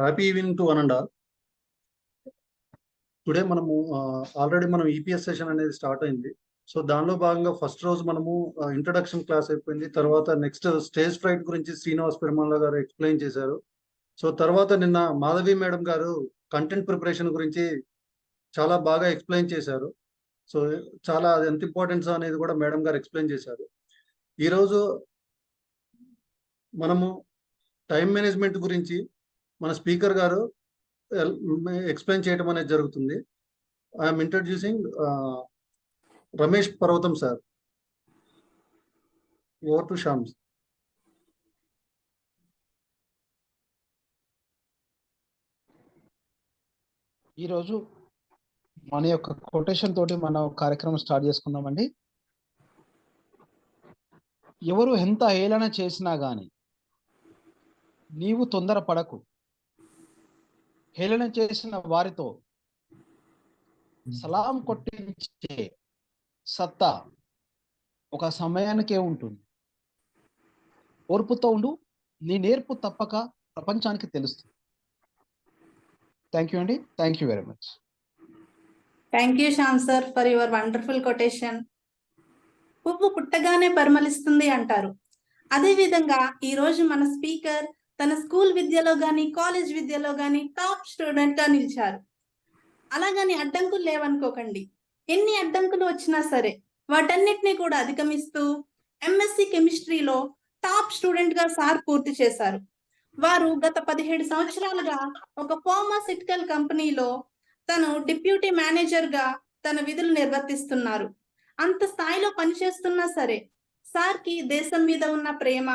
Happy evening to one and all. Today మనము already మనం EPS session అనేది start అయింది. సో దానిలో భాగంగా ఫస్ట్ రోజు మనము ఇంట్రడక్షన్ క్లాస్ అయిపోయింది. తర్వాత నెక్స్ట్ స్టేజ్ ఫ్రైట్ గురించి శ్రీనివాస్ పెరుమాళ్ళ గారు ఎక్స్ప్లెయిన్ చేశారు. సో తర్వాత నిన్న మాధవి మేడం గారు కంటెంట్ ప్రిపరేషన్ గురించి చాలా బాగా ఎక్స్ప్లెయిన్ చేశారు. సో చాలా అది ఎంత ఇంపార్టెన్స్ అనేది కూడా మేడం గారు ఎక్స్ప్లెయిన్ చేశారు. ఈరోజు మనము టైం మేనేజ్మెంట్ గురించి మన స్పీకర్ గారు ఎక్స్ప్లెయిన్ చేయడం అనేది జరుగుతుంది. ఐఎమ్ ఇంట్రడ్యూసింగ్ రమేష్ పర్వతం సార్. Over to Shyam's. ఈరోజు మన యొక్క కొటేషన్ తోటి మనం కార్యక్రమం స్టార్ట్ చేసుకుందామండి. ఎవరు ఎంత హేళన చేసినా గాని నీవు తొందర పడకు. హేళన చేసిన వారితో సలాం కొట్టించే సత్తా ఒక సమయానికే ఉంటుంది. ఓర్పుతో ఉండు, నీ నేర్పు తప్పక ప్రపంచానికి తెలుస్తుంది. థ్యాంక్ యూ అండి. Thank you very much. Thank you Shyam sir for your wonderful quotation. పువ్వు పుట్టగానే పరిమళిస్తుంది అంటారు. అదే విధంగా ఈ రోజు మన స్పీకర్ తన స్కూల్ విద్యలో గాని కాలేజ్ విద్యలో గాని టాప్ స్టూడెంట్ గా నిలిచారు. అలాగని అడ్డంకులు లేవనుకోకండి. ఎన్ని అడ్డంకులు వచ్చినా సరే వాటన్నిటిని కూడా అధిగమిస్తూ ఎంఎస్సి కెమిస్ట్రీలో టాప్ స్టూడెంట్ గా సార్ పూర్తి చేశారు. వారు గత 17 సంవత్సరాలుగా ఒక ఫార్మాసిటికల్ కంపెనీలో తను డిప్యూటీ మేనేజర్ గా తన విధులు నిర్వర్తిస్తున్నారు. అంత స్థాయిలో పనిచేస్తున్నా సరే సార్ కి దేశం మీద ఉన్న ప్రేమ,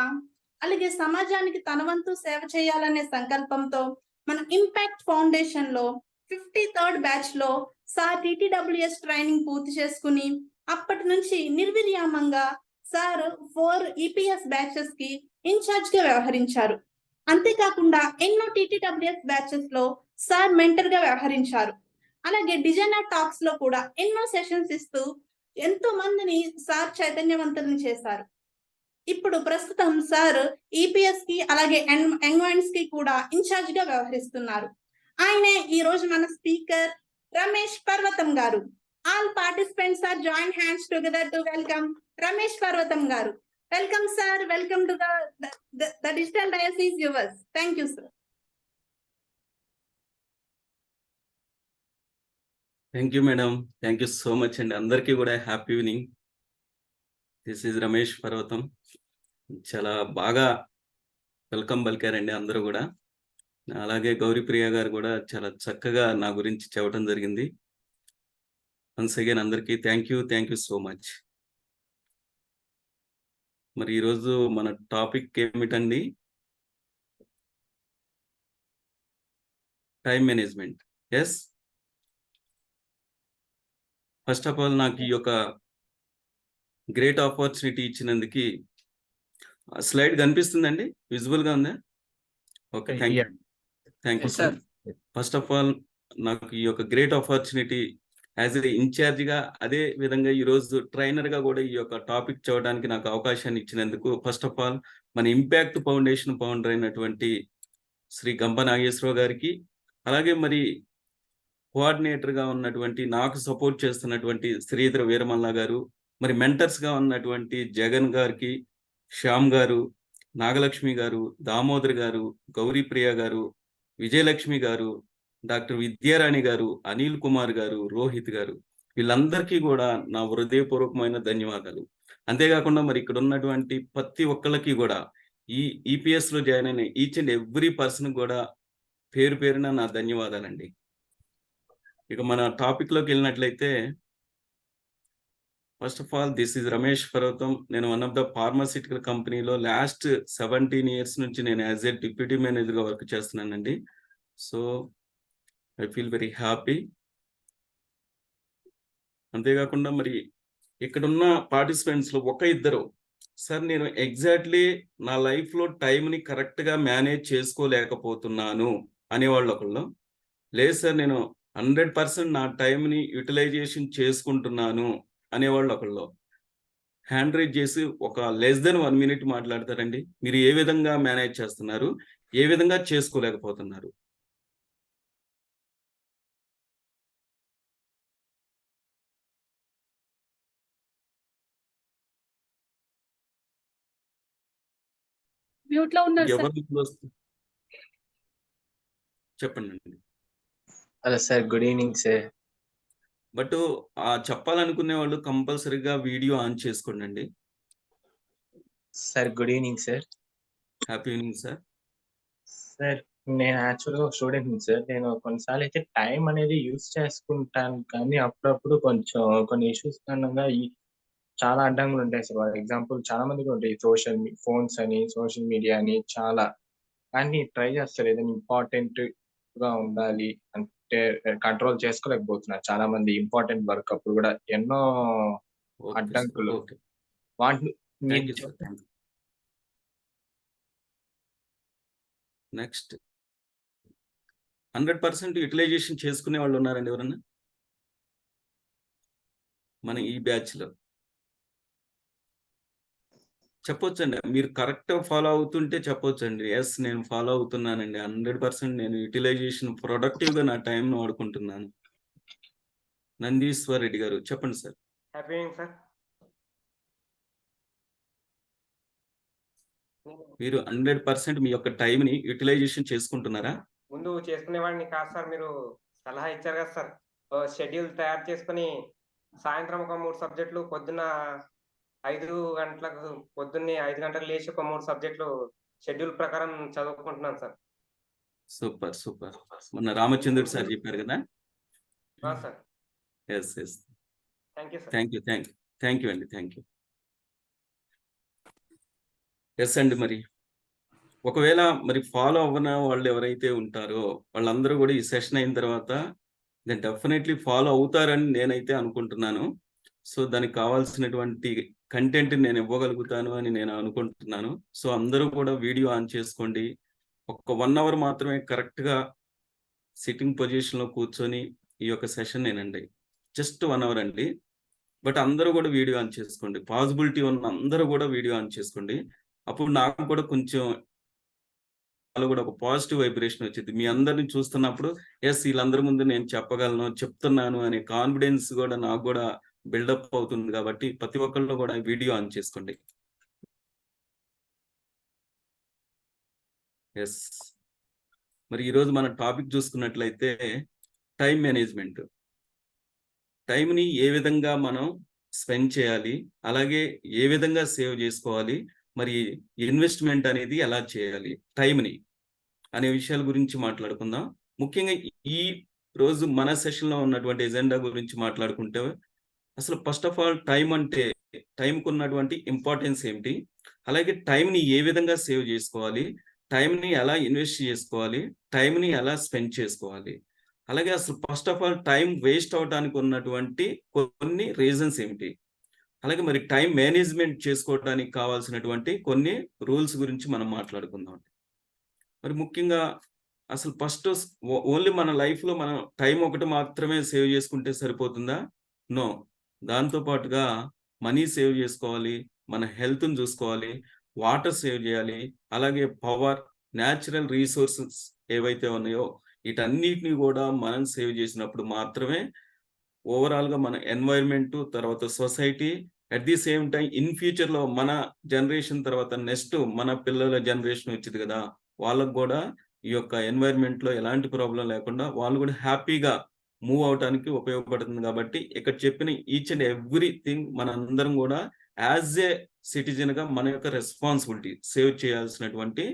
అలాగే సమాజానికి తన వంతు సేవ చేయాలనే సంకల్పంతో మన ఇంపాక్ట్ ఫౌండేషన్ లో 53rd బ్యాచ్ లో సార్ టీటీడబ్ల్యూఎస్ ట్రైనింగ్ పూర్తి చేసుకుని అప్పటి నుంచి నిర్విరామంగా సార్ 4 ఈపీఎస్ బ్యాచెస్ కి ఇన్ఛార్జ్ గా వ్యవహరించారు. అంతేకాకుండా ఎన్నో టీటీడబ్ల్యూఎస్ బ్యాచెస్ లో సార్ మెంటర్ గా వ్యవహరించారు. అలాగే డిజైనర్ టాక్స్ లో కూడా ఎన్నో సెషన్స్ ఇస్తూ ఎంతో మందిని సార్ చైతన్యవంతులను చేశారు. ఇప్పుడు ప్రస్తుతం సార్ ఈపీఎస్ కి అలాగే ఎంగ్వైన్స్ కి కూడా ఇన్ఛార్జ్ గా వ్యవహరిస్తున్నారు. ఆయనే ఈ రోజు మన speaker Ramesh Parvatham garu. All participants are join hands together to welcome Ramesh Parvatham garu. Welcome sir. Welcome to the digital dais is yours. Thank you sir. Thank you madam. Thank you so much అండి. అందరికీ కూడా happy evening. This is Ramesh Parvatham. చాలా బాగా welcome పలికారండి అందరూ కూడా. అలాగే గౌరీప్రియ గారు కూడా చాలా చక్కగా నా గురించి చెప్పడం జరిగింది. వన్స్ అగైన్ అందరికీ థ్యాంక్ యూ సో మచ్. మరి ఈరోజు మన టాపిక్ ఏమిటండి? Time management. Yes, first of all నాకు ఈ యొక్క గ్రేట్ ఆపర్చునిటీ ఇచ్చినందుకు స్లైడ్ కనిపిస్తుందండి, విజిబుల్ గా ఉందా? Okay, thank you sir. First of all నాకు ఈ యొక్క great opportunity as a incharge గా, అదే విధంగా ఈ రోజు ట్రైనర్ గా కూడా ఈ యొక్క టాపిక్ చూడడానికి నాకు అవకాశాన్ని ఇచ్చినందుకు ఫస్ట్ ఆఫ్ ఆల్ మన ఇంపాక్ట్ ఫౌండేషన్ ఫౌండర్ అయినటువంటి శ్రీ గంప నాగేశ్వరరావు గారికి, అలాగే మరి కోఆర్డినేటర్ గా ఉన్నటువంటి నాకు సపోర్ట్ చేస్తున్నటువంటి శ్రీధర వీరమల్ల గారు, మరి మెంటర్స్ గా ఉన్నటువంటి జగన్ గారికి, శ్యామ్ గారు, నాగలక్ష్మి గారు, దామోదర్ గారు, గౌరీప్రియ గారు, విజయలక్ష్మి గారు, డాక్టర్ విద్యారాణి గారు, అనిల్ కుమార్ గారు, రోహిత్ గారు, వీళ్ళందరికీ కూడా నా హృదయపూర్వకమైన ధన్యవాదాలు. అంతేకాకుండా మరి ఇక్కడ ఉన్నటువంటి ప్రతి ఒక్కళ్ళకి కూడా ఈ ఈపీఎస్ లో జాయిన్ అయిన ఈచ్ అండ్ ఎవ్రీ పర్సన్ కూడా పేరు పేరున నా ధన్యవాదాలండి. ఇక మన టాపిక్ లోకి వెళ్ళినట్లయితే, first of all this is Ramesh పర్వతం. నేను వన్ ఆఫ్ ద ఫార్మాసిటికల్ కంపెనీలో లాస్ట్ 17 years నుంచి నేను యాజ్ ఏ డిప్యూటీ మేనేజర్ గా వర్క్ చేస్తున్నానండి. So I feel very happy. అంతేకాకుండా మరి ఇక్కడున్న పార్టిసిపెంట్స్ లో ఒక ఇద్దరు సార్ నేను ఎగ్జాక్ట్లీ నా లైఫ్ లో టైంని కరెక్ట్ గా మేనేజ్ చేసుకోలేకపోతున్నాను అనేవాళ్ళు ఒకళ్ళు, లేదు సార్ నేను 100% నా టైంని యూటిలైజేషన్ చేసుకుంటున్నాను అనేవాళ్ళు ఒకళ్ళు. హ్యాండ్ రైజ్ చేసి ఒక లెస్ దెన్ 1 minute మాట్లాడతారండి. మీరు ఏ విధంగా మేనేజ్ చేస్తున్నారు, ఏ విధంగా చేసుకోలేకపోతున్నారు, మ్యూట్ లో ఉన్నారు సార్. ఎవరు చెప్పండి. Hello sir, good evening sir. But చెప్పాలనుకునే వాళ్ళు కంపల్సరీగా వీడియో ఆన్ చేసుకోండి. Sir good evening sir. Happy evening sir. Sir నేను యాక్చువల్గా షూడెంట్ని సార్. నేను కొన్నిసార్లు అయితే టైం అనేది యూజ్ చేసుకుంటాను, కానీ అప్పుడప్పుడు కొంచెం కొన్ని ఇష్యూస్ కారణంగా చాలా అడ్డంకులు ఉంటాయి సార్. ఫర్ ఎగ్జాంపుల్ చాలా మందికి ఉంటాయి, ఫోన్స్ అని, సోషల్ మీడియా అని చాలా. కానీ ట్రై చేస్తారు ఏదైనా ఇంపార్టెంట్ గా ఉండాలి అంటే కంట్రోల్ చేసుకోలేకపోతున్నారు చాలా మంది. ఇంపార్టెంట్ వర్క్ అప్పుడు కూడా ఎన్నో అడ్డంకులు. ఓకే, వాటిని థ్యాంక్ మీరు యూ సార్. నెక్స్ట్ 100% యూటిలైజేషన్ చేసుకునే వాళ్ళు ఉన్నారండి ఎవరన్నా మన ఈ బ్యాచ్ లో? చెప్పొచ్చండి, మీరు కరెక్ట్ ఫాలో అవుతుంటే చెప్పొచ్చండి. ఎస్, నేను ఫాలో అవుతున్నానండి, 100% నేను యూటిలైజేషన్ ప్రొడక్టివ్ గా నా టైం వాడుకుంటున్నాను. నందీశ్వర్ రెడ్డి గారు చెప్పండి సార్. Happy evening sir. మీరు 100% మీ యొక్క టైం ని యూటిలైజేషన్ చేసుకుంటున్నారా? ముందు చేసుకునేవాడిని కాదు సార్, మీరు సలహా ఇచ్చారు కదా సార్. షెడ్యూల్ తయారు చేసుకుని సాయంత్రం ఒక 3 సబ్జెక్టులు, పొద్దున్న 5 గంటలకు, పొద్దున్నే 5 గంటలకు లేచి ఒక 3 సబ్జెక్టులు షెడ్యూల్ ప్రకారం చదువుకుంటున్నాను సార్. Super super. మొన్న రామచంద్రుడు సార్ చెప్పారు కదా. Sir yes yes, thank you sir. Thank you అండి, థ్యాంక్ యూ. ఎస్ అండి, మరి ఒకవేళ మరి ఫాలో అవ్వని వాళ్ళు ఎవరైతే ఉంటారో వాళ్ళందరూ కూడా ఈ సెషన్ అయిన తర్వాత నేను డెఫినెట్లీ ఫాలో అవుతారని నేనైతే అనుకుంటున్నాను. సో దానికి కావాల్సినటువంటి కంటెంట్ నేను ఇవ్వగలుగుతాను అని నేను అనుకుంటున్నాను. సో అందరూ కూడా వీడియో ఆన్ చేసుకోండి. ఒక 1 అవర్ మాత్రమే కరెక్ట్ గా సిట్టింగ్ పొజిషన్ లో కూర్చొని ఈ యొక్క సెషన్ నేనండి, జస్ట్ 1 అవర్ అండి. బట్ అందరూ కూడా వీడియో ఆన్ చేసుకోండి, పాసిబిలిటీ ఉన్న అందరూ కూడా వీడియో ఆన్ చేసుకోండి. అప్పుడు నాకు కూడా కొంచెం కూడా ఒక పాజిటివ్ వైబ్రేషన్ వచ్చింది. మీ అందరిని చూస్తున్నప్పుడు ఎస్ వీళ్ళందరి ముందు నేను చెప్పగలను, చెప్తున్నాను అనే కాన్ఫిడెన్స్ కూడా నాకు కూడా బిల్డప్ అవుతుంది. కాబట్టి ప్రతి ఒక్కళ్ళు కూడా వీడియో ఆన్ చేసుకోండి. ఎస్, మరి ఈరోజు మన టాపిక్ చూసుకున్నట్లయితే టైం మేనేజ్మెంట్. టైంని ఏ విధంగా మనం స్పెండ్ చేయాలి, అలాగే ఏ విధంగా సేవ్ చేసుకోవాలి, మరి ఇన్వెస్ట్మెంట్ అనేది ఎలా చేయాలి టైంని అనే విషయాల గురించి మాట్లాడుకుందాం. ముఖ్యంగా ఈ రోజు మన సెషన్ లో ఉన్నటువంటి ఎజెండా గురించి మాట్లాడుకుంటే అసలు ఫస్ట్ ఆఫ్ ఆల్ టైం అంటే, టైంకు ఉన్నటువంటి ఇంపార్టెన్స్ ఏమిటి, అలాగే టైంని ఏ విధంగా సేవ్ చేసుకోవాలి, టైంని ఎలా ఇన్వెస్ట్ చేసుకోవాలి, టైంని ఎలా స్పెండ్ చేసుకోవాలి, అలాగే అసలు first of all time waste అవడానికి ఉన్నటువంటి కొన్ని రీజన్స్ ఏమిటి, అలాగే మరి టైం మేనేజ్మెంట్ చేసుకోవడానికి కావాల్సినటువంటి కొన్ని రూల్స్ గురించి మనం మాట్లాడుకుందాం. మరి ముఖ్యంగా అసలు ఫస్ట్ ఓన్లీ మన లైఫ్లో మనం టైం ఒకటి మాత్రమే సేవ్ చేసుకుంటే సరిపోతుందా? నో, దాంతో పాటుగా మనీ సేవ్ చేసుకోవాలి, మన హెల్త్ని చూసుకోవాలి, వాటర్ సేవ్ చేయాలి, అలాగే పవర్, న్యాచురల్ రీసోర్సెస్ ఏవైతే ఉన్నాయో వీటన్నిటిని కూడా మనం సేవ్ చేసినప్పుడు మాత్రమే ఓవరాల్గా మన ఎన్వైర్న్మెంట్, తర్వాత society, at the same time in ఫ్యూచర్లో మన జనరేషన్ తర్వాత నెక్స్ట్ మన పిల్లల జనరేషన్ వచ్చింది కదా, వాళ్ళకు కూడా ఈ యొక్క ఎన్వైర్న్మెంట్లో ఎలాంటి ప్రాబ్లం లేకుండా వాళ్ళు కూడా హ్యాపీగా మూవ్ అవడానికి ఉపయోగపడుతుంది. కాబట్టి ఇక్కడ చెప్పిన ఈచ్ అండ్ ఎవ్రీథింగ్ మన అందరం కూడా యాజ్ ఏ సిటిజన్ గా మన యొక్క రెస్పాన్సిబిలిటీ, సేవ్ చేయాల్సినటువంటి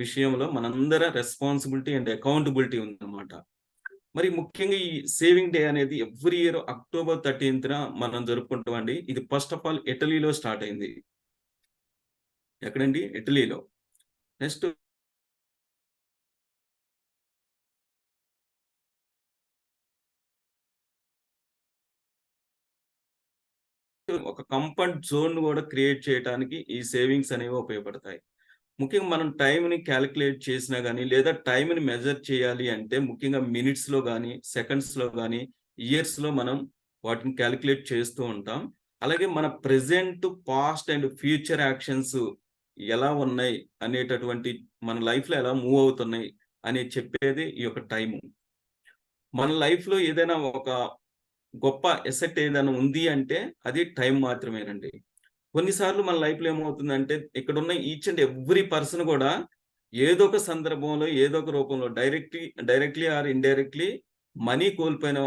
విషయంలో మనందర రెస్పాన్సిబిలిటీ అండ్ అకౌంటబిలిటీ ఉందన్నమాట. మరి ముఖ్యంగా ఈ సేవింగ్ డే అనేది ఎవ్రీ ఇయర్ October 13th మనం జరుపుకుంటామండి. ఇది ఫస్ట్ ఆఫ్ ఆల్ ఇటలీలో స్టార్ట్ అయింది. ఎక్కడండి? ఇటలీలో. నెక్స్ట్ ఒక కంఫర్ట్ జోన్ కూడా క్రియేట్ చేయడానికి ఈ సేవింగ్స్ అనేవి ఉపయోగపడతాయి. ముఖ్యంగా మనం టైంని క్యాలిక్యులేట్ చేసినా కానీ, లేదా టైంని మెజర్ చేయాలి అంటే ముఖ్యంగా మినిట్స్లో కానీ, సెకండ్స్లో కానీ, ఇయర్స్లో మనం వాటిని క్యాలిక్యులేట్ చేస్తూ ఉంటాం. అలాగే మన present, past and future actions ఎలా ఉన్నాయి అనేటటువంటి, మన లైఫ్లో ఎలా మూవ్ అవుతున్నాయి అని చెప్పేది ఈ యొక్క టైము. మన లైఫ్లో ఏదైనా ఒక గొప్ప ఎసెట్ ఏదైనా ఉంది అంటే అది టైం మాత్రమేనండి. కొన్నిసార్లు మన లైఫ్లో ఏమవుతుందంటే ఇక్కడ ఉన్న ఈచ్ అండ్ ఎవ్రీ పర్సన్ కూడా ఏదో ఒక సందర్భంలో ఏదో ఒక రూపంలో డైరెక్ట్లీ ఆర్ ఇండైరెక్ట్లీ మనీ కోల్పోయిన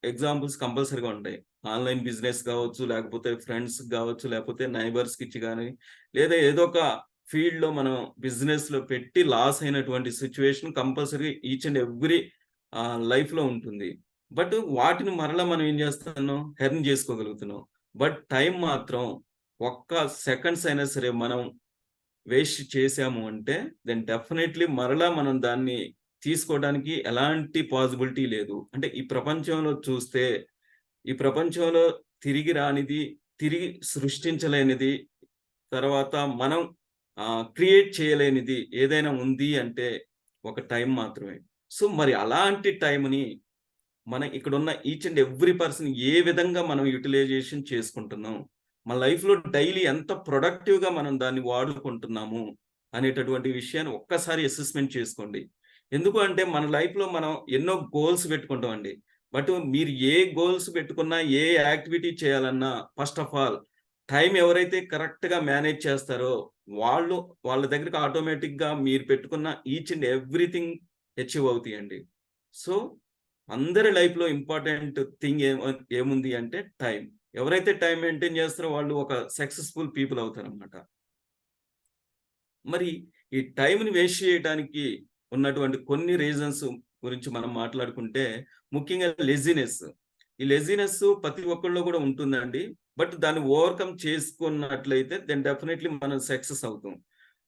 ఎగ్జాంపుల్స్ కంపల్సరీగా ఉంటాయి. ఆన్లైన్ బిజినెస్ కావచ్చు, లేకపోతే ఫ్రెండ్స్ కావచ్చు, లేకపోతే నైబర్స్ కి ఇచ్చి కానీ, లేదా ఏదో ఒక ఫీల్డ్ లో మనం బిజినెస్ లో పెట్టి లాస్ అయినటువంటి situation compulsory each and every life లో ఉంటుంది. బట్ వాటిని మరలా మనం ఏం చేస్తున్నాం, హెర్న్ చేసుకోగలుగుతున్నాం. బట్ టైం మాత్రం ఒక్క సెకండ్స్ అయినా సరే మనం వేస్ట్ చేసాము అంటే దెన్ డెఫినెట్లీ మరలా మనం దాన్ని తీసుకోవడానికి ఎలాంటి పాసిబిలిటీ లేదు. అంటే ఈ ప్రపంచంలో చూస్తే ఈ ప్రపంచంలో తిరిగి రానిది, తిరిగి సృష్టించలేనిది, తర్వాత మనం క్రియేట్ చేయలేనిది ఏదైనా ఉంది అంటే ఒక టైం మాత్రమే. సో మరి అలాంటి టైంని మనం ఇక్కడ ఉన్న ఈచ్ అండ్ ఎవ్రీ పర్సన్ ఏ విధంగా మనం యూటిలైజేషన్ చేసుకుంటున్నాం, మన లైఫ్లో డైలీ ఎంత ప్రొడక్టివ్గా మనం దాన్ని వాడుకుంటున్నాము అనేటటువంటి విషయాన్ని ఒక్కసారి అసెస్మెంట్ చేసుకోండి. ఎందుకు అంటే మన లైఫ్లో మనం ఎన్నో గోల్స్ పెట్టుకుంటామండి. బట్ మీరు ఏ గోల్స్ పెట్టుకున్నా, ఏ యాక్టివిటీ చేయాలన్నా ఫస్ట్ ఆఫ్ ఆల్ టైం ఎవరైతే కరెక్ట్గా మేనేజ్ చేస్తారో వాళ్ళ దగ్గరికి ఆటోమేటిక్గా మీరు పెట్టుకున్న ఈచ్ అండ్ ఎవ్రీథింగ్ అచీవ్ అవుతాయండి. సో అందరి లైఫ్లో ఇంపార్టెంట్ థింగ్ ఏముంది అంటే టైం. ఎవరైతే టైం మెయింటైన్ చేస్తారో వాళ్ళు ఒక సక్సెస్ఫుల్ పీపుల్ అవుతారన్నమాట. మరి ఈ టైంని వేస్ట్ చేయడానికి ఉన్నటువంటి కొన్ని రీజన్స్ గురించి మనం మాట్లాడుకుంటే ముఖ్యంగా లెజినెస్. ఈ లెజినెస్ ప్రతి ఒక్కళ్ళలో కూడా ఉంటుందండి. బట్ దాన్ని ఓవర్కమ్ చేసుకున్నట్లయితే దెన్ డెఫినెట్లీ మనం సక్సెస్ అవుతాం.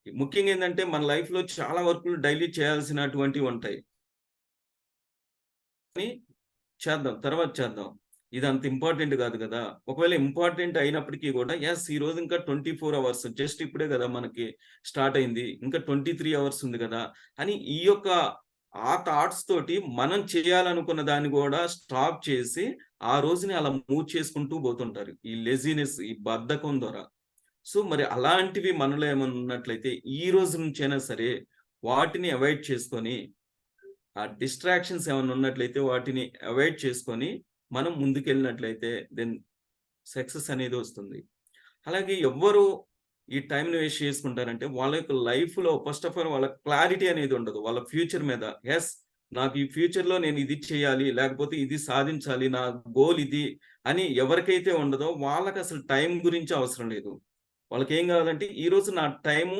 ముఖ్యంగా ఏంటంటే మన లైఫ్లో చాలా వర్కులు డైలీ చేయాల్సినటువంటివి ఉంటాయి. తర్వాత చేద్దాం, ఇది అంత ఇంపార్టెంట్ కాదు కదా. ఒకవేళ ఇంపార్టెంట్ అయినప్పటికీ కూడా ఈ రోజు ఇంకా 24 అవర్స్, జస్ట్ ఇప్పుడే కదా మనకి స్టార్ట్ అయింది, ఇంకా 23 అవర్స్ ఉంది కదా అని ఈ యొక్క థాట్స్ తోటి మనం చేయాలనుకున్న దాన్ని కూడా స్టాప్ చేసి ఆ రోజుని అలా మూవ్ చేసుకుంటూ పోతుంటారు ఈ లెజినెస్, ఈ బద్ధకం ద్వారా. సో మరి అలాంటివి మనలో ఏమైనా ఉన్నట్లయితే ఈ రోజు నుంచైనా సరే వాటిని అవాయిడ్ చేసుకొని, ఆ డిస్ట్రాక్షన్స్ ఏమైనా ఉన్నట్లయితే వాటిని అవాయిడ్ చేసుకొని మనం ముందుకెళ్ళినట్లయితే దెన్ సక్సెస్ అనేది వస్తుంది. అలాగే ఎవ్వరు ఈ టైంని వేస్ట్ చేసుకుంటారంటే వాళ్ళ యొక్క లైఫ్లో ఫస్ట్ ఆఫ్ ఆల్ వాళ్ళ క్లారిటీ అనేది ఉండదు వాళ్ళ ఫ్యూచర్ మీద. నాకు ఈ ఫ్యూచర్లో నేను ఇది చేయాలి, లేకపోతే ఇది సాధించాలి, నా గోల్ ఇది అని ఎవరికైతే ఉండదో వాళ్ళకి అసలు టైం గురించి అవసరం లేదు. వాళ్ళకి ఏం కావాలంటే ఈ రోజు నా టైము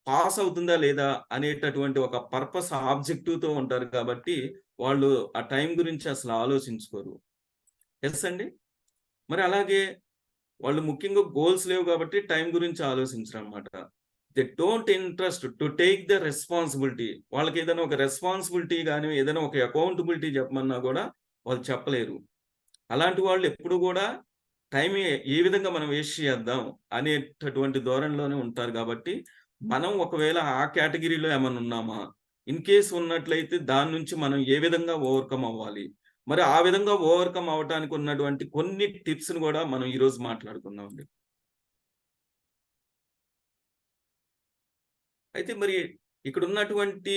పాస్ అవుతుందా లేదా అనేటటువంటి ఒక పర్పస్ ఆబ్జెక్టివ్తో ఉంటారు కాబట్టి వాళ్ళు ఆ టైం గురించి అసలు ఆలోచించుకోరు. అండి. మరి అలాగే వాళ్ళు ముఖ్యంగా గోల్స్ లేవు కాబట్టి టైం గురించి ఆలోచించరు అనమాట. They don't interest to take the responsibility. వాళ్ళకి ఏదైనా ఒక రెస్పాన్సిబిలిటీ కానీ ఏదైనా ఒక అకౌంటబిలిటీ చెప్పమన్నా కూడా వాళ్ళు చెప్పలేరు. అలాంటి వాళ్ళు ఎప్పుడు కూడా టైం ఏ విధంగా మనం వేస్ట్ చేద్దాం అనేటటువంటి ధోరణిలోనే ఉంటారు. కాబట్టి మనం ఒకవేళ ఆ కేటగిరీలో ఏమైనా ఉన్నామా, ఇన్ కేస్ ఉన్నట్లయితే దాని నుంచి మనం ఏ విధంగా ఓవర్కమ్ అవ్వాలి, మరి ఆ విధంగా ఓవర్కమ్ అవడానికి ఉన్నటువంటి కొన్ని టిప్స్ని కూడా మనం ఈరోజు మాట్లాడుకుందాం అండి. అయితే మరి ఇక్కడ ఉన్నటువంటి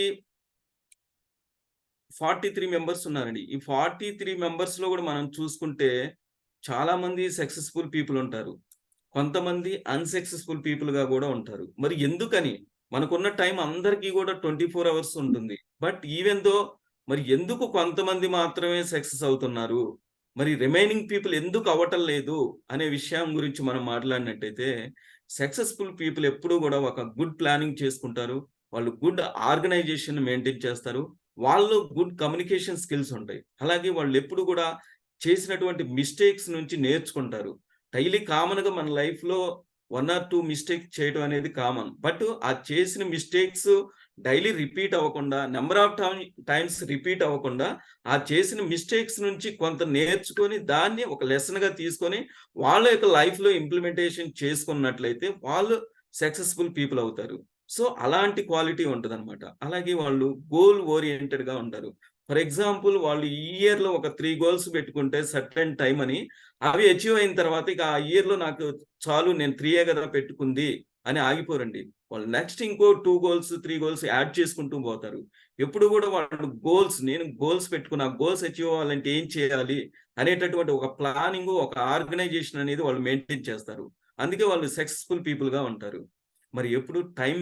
43 మెంబర్స్ ఉన్నారండి. ఈ 43 మెంబర్స్ లో కూడా మనం చూసుకుంటే చాలా మంది సక్సెస్ఫుల్ పీపుల్ ఉంటారు, కొంతమంది అన్సక్సెస్ఫుల్ పీపుల్ గా కూడా ఉంటారు. మరి ఎందుకని మనకున్న టైం అందరికీ కూడా 24 అవర్స్ ఉంటుంది. బట్ ఈవెన్ దో మరి ఎందుకు కొంతమంది మాత్రమే సక్సెస్ అవుతున్నారు, మరి రిమైనింగ్ పీపుల్ ఎందుకు అవ్వటం లేదు అనే విషయం గురించి మనం మాట్లాడినట్టయితే సక్సెస్ఫుల్ పీపుల్ ఎప్పుడూ కూడా ఒక గుడ్ ప్లానింగ్ చేసుకుంటారు, వాళ్ళు గుడ్ ఆర్గనైజేషన్ మెయింటైన్ చేస్తారు, వాళ్ళు గుడ్ కమ్యూనికేషన్ స్కిల్స్ ఉంటాయి. అలాగే వాళ్ళు ఎప్పుడు కూడా చేసినటువంటి మిస్టేక్స్ నుంచి నేర్చుకుంటారు. డైలీ కామన్గా మన లైఫ్లో 1 or 2 మిస్టేక్స్ చేయడం అనేది కామన్. బట్ ఆ చేసిన మిస్టేక్స్ డైలీ రిపీట్ అవ్వకుండా, నెంబర్ ఆఫ్ టైమ్స్ రిపీట్ అవ్వకుండా ఆ చేసిన మిస్టేక్స్ నుంచి కొంత నేర్చుకొని దాన్ని ఒక లెసన్గా తీసుకొని వాళ్ళ యొక్క లైఫ్లో ఇంప్లిమెంటేషన్ చేసుకున్నట్లయితే వాళ్ళు సక్సెస్ఫుల్ పీపుల్ అవుతారు. సో అలాంటి క్వాలిటీ ఉంటుంది అనమాట. అలాగే వాళ్ళు గోల్ ఓరియంటెడ్గా ఉంటారు. ఫర్ ఎగ్జాంపుల్ వాళ్ళు ఈ ఇయర్లో ఒక 3 గోల్స్ పెట్టుకుంటే సర్టెన్ టైం అని, అవి అచీవ్ అయిన తర్వాత ఇక ఆ ఇయర్లో నాకు చాలు, నేను 3 కదా పెట్టుకుంది అని ఆగిపోరండి. వాళ్ళు నెక్స్ట్ ఇంకో 2 గోల్స్ 3 గోల్స్ యాడ్ చేసుకుంటూ పోతారు. ఎప్పుడు కూడా వాళ్ళు నేను గోల్స్ పెట్టుకున్న గోల్స్ అచీవ్ అవ్వాలంటే ఏం చేయాలి అనేటటువంటి ఒక ప్లానింగ్, ఒక ఆర్గనైజేషన్ అనేది వాళ్ళు మెయింటైన్ చేస్తారు. అందుకే వాళ్ళు సక్సెస్ఫుల్ పీపుల్ గా ఉంటారు. మరి ఎప్పుడు టైం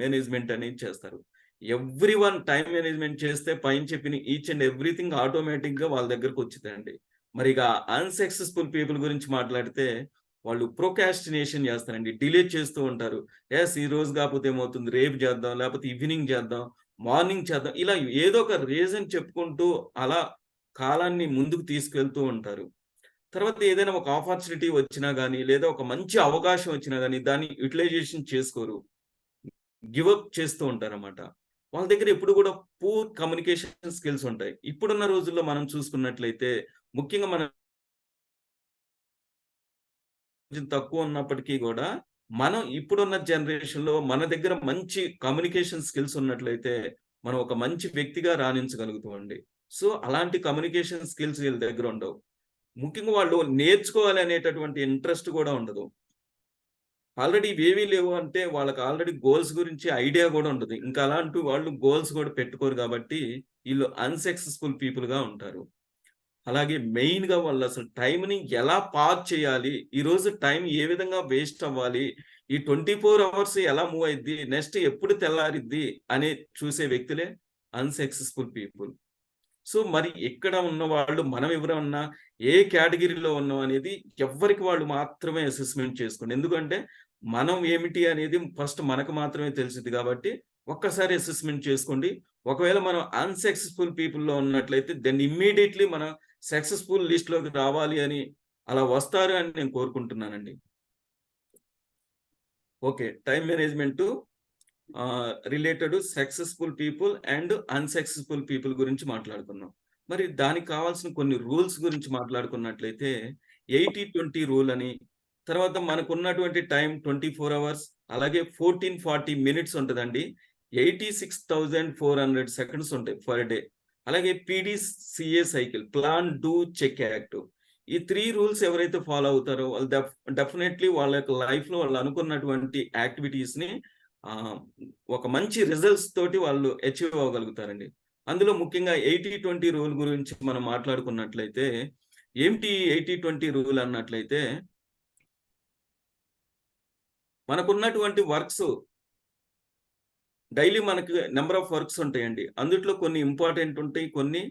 మేనేజ్మెంట్ అనేది చేస్తారు. ఎవ్రీవన్ టైం మేనేజ్మెంట్ చేస్తే పైన చెప్పిన ఈచ్ అండ్ ఎవ్రీథింగ్ ఆటోమేటిక్ గా వాళ్ళ దగ్గరకు వచ్చిందండి. మరి ఇక అన్సక్సెస్ఫుల్ పీపుల్ గురించి మాట్లాడితే వాళ్ళు ప్రోకాస్టినేషన్ చేస్తారండి, డిలే చేస్తూ ఉంటారు. ఈ రోజు కాకపోతే ఏమవుతుంది, రేపు చేద్దాం, లేకపోతే ఈవినింగ్ చేద్దాం, మార్నింగ్ చేద్దాం, ఇలా ఏదో ఒక రీజన్ చెప్పుకుంటూ అలా కాలాన్ని ముందుకు తీసుకెళ్తూ ఉంటారు. తర్వాత ఏదైనా ఒక ఆపర్చునిటీ వచ్చినా కానీ, లేదా ఒక మంచి అవకాశం వచ్చినా కానీ దాన్ని యూటిలైజేషన్ చేసుకోరు, గివప్ చేస్తూ ఉంటారన్నమాట. వాళ్ళ దగ్గర ఎప్పుడు కూడా పూర్ కమ్యూనికేషన్ స్కిల్స్ ఉంటాయి. ఇప్పుడున్న రోజుల్లో మనం చూసుకున్నట్లయితే ముఖ్యంగా మన కొంచెం తక్కువ ఉన్నప్పటికీ కూడా మనం ఇప్పుడున్న జనరేషన్ లో మన దగ్గర మంచి కమ్యూనికేషన్ స్కిల్స్ ఉన్నట్లయితే మనం ఒక మంచి వ్యక్తిగా రాణించగలుగుతామండి. సో అలాంటి కమ్యూనికేషన్ స్కిల్స్ వీళ్ళ దగ్గర ఉండవు. ముఖ్యంగా వాళ్ళు నేర్చుకోవాలి అనేటటువంటి ఇంట్రెస్ట్ కూడా ఉండదు. ఆల్రెడీ ఇవేవీ లేవు అంటే వాళ్ళకి ఆల్రెడీ గోల్స్ గురించి ఐడియా కూడా ఉండదు. ఇంకా అలాంటి వాళ్ళు గోల్స్ కూడా పెట్టుకోరు కాబట్టి వీళ్ళు అన్సక్సెస్ఫుల్ పీపుల్ గా ఉంటారు. అలాగే మెయిన్ గా వాళ్ళు అసలు టైంని ఎలా పాస్ చేయాలి, ఈ రోజు టైం ఏ విధంగా వేస్ట్ అవ్వాలి, ఈ 24 అవర్స్ ఎలా మూవ్ అయింది, నెక్స్ట్ ఎప్పుడు తెల్లారిద్ది అనే చూసే వ్యక్తులే అన్సక్సెస్ఫుల్ పీపుల్. సో మరి ఎక్కడ ఉన్న వాళ్ళు, మనం ఎవరన్నా ఏ కేటగిరీలో ఉన్నాం అనేది ఎవరికి వాళ్ళు మాత్రమే అసెస్మెంట్ చేసుకోండి. ఎందుకంటే మనం ఏమిటి అనేది ఫస్ట్ మనకు మాత్రమే తెలిసింది కాబట్టి ఒక్కసారి అసెస్మెంట్ చేసుకోండి. ఒకవేళ మనం అన్సక్సెస్ఫుల్ పీపుల్లో ఉన్నట్లయితే దెన్ ఇమ్మీడియట్లీ మనం సక్సెస్ఫుల్ లిస్ట్ లోకి రావాలి అని, అలా వస్తారు అని నేను కోరుకుంటున్నానండి. Okay, time management related successful people and unsuccessful people గురించి మాట్లాడుకున్నాం. మరి దానికి కావాల్సిన కొన్ని రూల్స్ గురించి మాట్లాడుకున్నట్లయితే 80-20 రూల్ అని, తర్వాత మనకు ఉన్నటువంటి టైం 24 అవర్స్, అలాగే 1440 మినిట్స్ ఉంటుందండి. 86,400 సెకండ్స్ ఉంటాయి పర్ డే. అలాగే PDCA cycle, plan, do, check, act. ఈ 3 రూల్స్ ఎవరైతే ఫాలో అవుతారో వాళ్ళు డెఫినెట్లీ వాళ్ళ యొక్క లైఫ్ లో వాళ్ళు అనుకున్నటువంటి యాక్టివిటీస్ ని ఒక మంచి రిజల్ట్స్ తోటి వాళ్ళు అచీవ్ అవ్వగలుగుతారండి. అందులో ముఖ్యంగా 80-20 రూల్ గురించి మనం మాట్లాడుకున్నట్లయితే, ఏమిటి 80-20 రూల్ అన్నట్లయితే, మనకున్నటువంటి వర్క్స్ డైలీ మనకి నెంబర్ ఆఫ్ వర్క్స్ ఉంటాయండి. అందుట్లో కొన్ని ఇంపార్టెంట్ ఉంటాయి, కొన్ని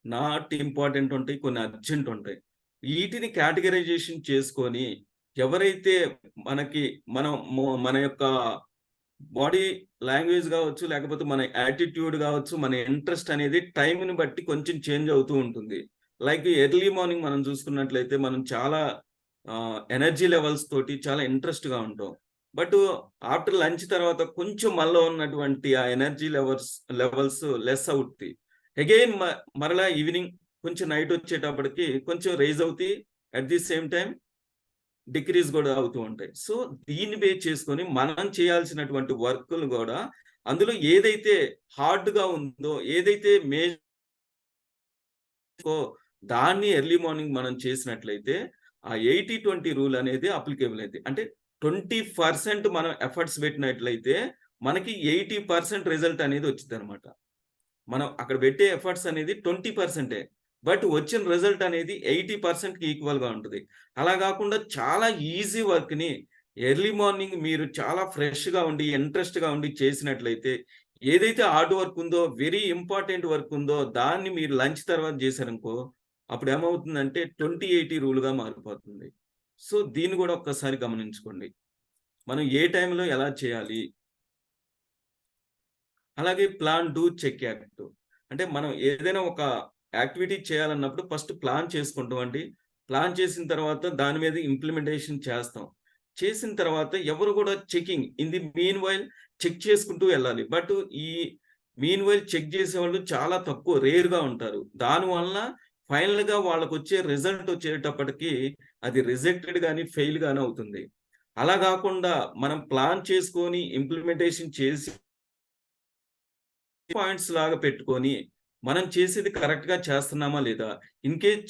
నాట్ ఇంపార్టెంట్ ఉంటాయి, కొన్ని అర్జెంట్ ఉంటాయి. వీటిని కేటగరైజేషన్ చేసుకొని ఎవరైతే మన యొక్క బాడీ లాంగ్వేజ్ కావచ్చు, లేకపోతే మన యాటిట్యూడ్ కావచ్చు, మన ఇంట్రెస్ట్ అనేది టైంని బట్టి కొంచెం చేంజ్ అవుతూ ఉంటుంది. లైక్ ఎర్లీ మార్నింగ్ మనం చూసుకున్నట్లయితే మనం చాలా ఎనర్జీ లెవెల్స్ తోటి చాలా ఇంట్రెస్ట్ గా ఉంటాం. బట్ ఆఫ్టర్ లంచ్ తర్వాత కొంచెం మళ్ళీ ఉన్నటువంటి ఆ ఎనర్జీ లెవెల్స్ లెస్ అవుతాయి. అగైన్ మరలా ఈవినింగ్ కొంచెం నైట్ వచ్చేటప్పటికి కొంచెం రైజ్ అవుతాయి, at the same time decrease కూడా అవుతూ ఉంటాయి. సో దీన్ని బేస్ చేసుకొని మనం చేయాల్సినటువంటి వర్క్లు కూడా అందులో ఏదైతే హార్డ్ గా ఉందో, ఏదైతే దాన్ని ఎర్లీ మార్నింగ్ మనం చేసినట్లయితే ఆ 80-20 రూల్ అనేది అప్లికేబుల్ అయితే, అంటే 20% మనం ఎఫర్ట్స్ పెట్టినట్లయితే మనకి 80% రిజల్ట్ అనేది వచ్చింది అనమాట. మనం అక్కడ పెట్టే ఎఫర్ట్స్ అనేది 20%, బట్ వచ్చిన రిజల్ట్ అనేది 80%కి ఈక్వల్ గా ఉంటుంది. అలా కాకుండా చాలా ఈజీ వర్క్ ని ఎర్లీ మార్నింగ్ మీరు చాలా ఫ్రెష్ గా ఉండి ఇంట్రెస్ట్ గా ఉండి చేసినట్లయితే, ఏదైతే హార్డ్ వర్క్ ఉందో, వెరీ ఇంపార్టెంట్ వర్క్ ఉందో దాన్ని మీరు లంచ్ తర్వాత చేశారనుకో, అప్పుడు ఏమవుతుందంటే 20-80 రూల్ గా మారిపోతుంది. సో దీన్ని కూడా ఒక్కసారి గమనించుకోండి, మనం ఏ టైంలో ఎలా చేయాలి. అలాగే ప్లాన్, డూ, చెక్, యాక్ట్. అంటే మనం ఏదైనా ఒక యాక్టివిటీ చేయాలన్నప్పుడు ఫస్ట్ ప్లాన్ చేసుకుంటాం అండి. ప్లాన్ చేసిన తర్వాత దాని మీద ఇంప్లిమెంటేషన్ చేస్తాం. చేసిన తర్వాత ఎవరు కూడా checking in the meanwhile check చేసుకుంటూ వెళ్ళాలి. బట్ ఈ మీన్ వైల్ చెక్ చేసేవాళ్ళు చాలా తక్కువ, రేర్ గా ఉంటారు. దానివల్ల ఫైనల్ గా వాళ్ళకు వచ్చే రిజల్ట్ వచ్చేటప్పటికి అది రిజెక్టెడ్ గానీ ఫెయిల్ గానీ అవుతుంది. అలా కాకుండా మనం ప్లాన్ చేసుకొని ఇంప్లిమెంటేషన్ చేసి పాయింట్స్ లాగా పెట్టుకొని మనం చేసేది కరెక్ట్ గా చేస్తున్నామా లేదా, ఇన్ కేస్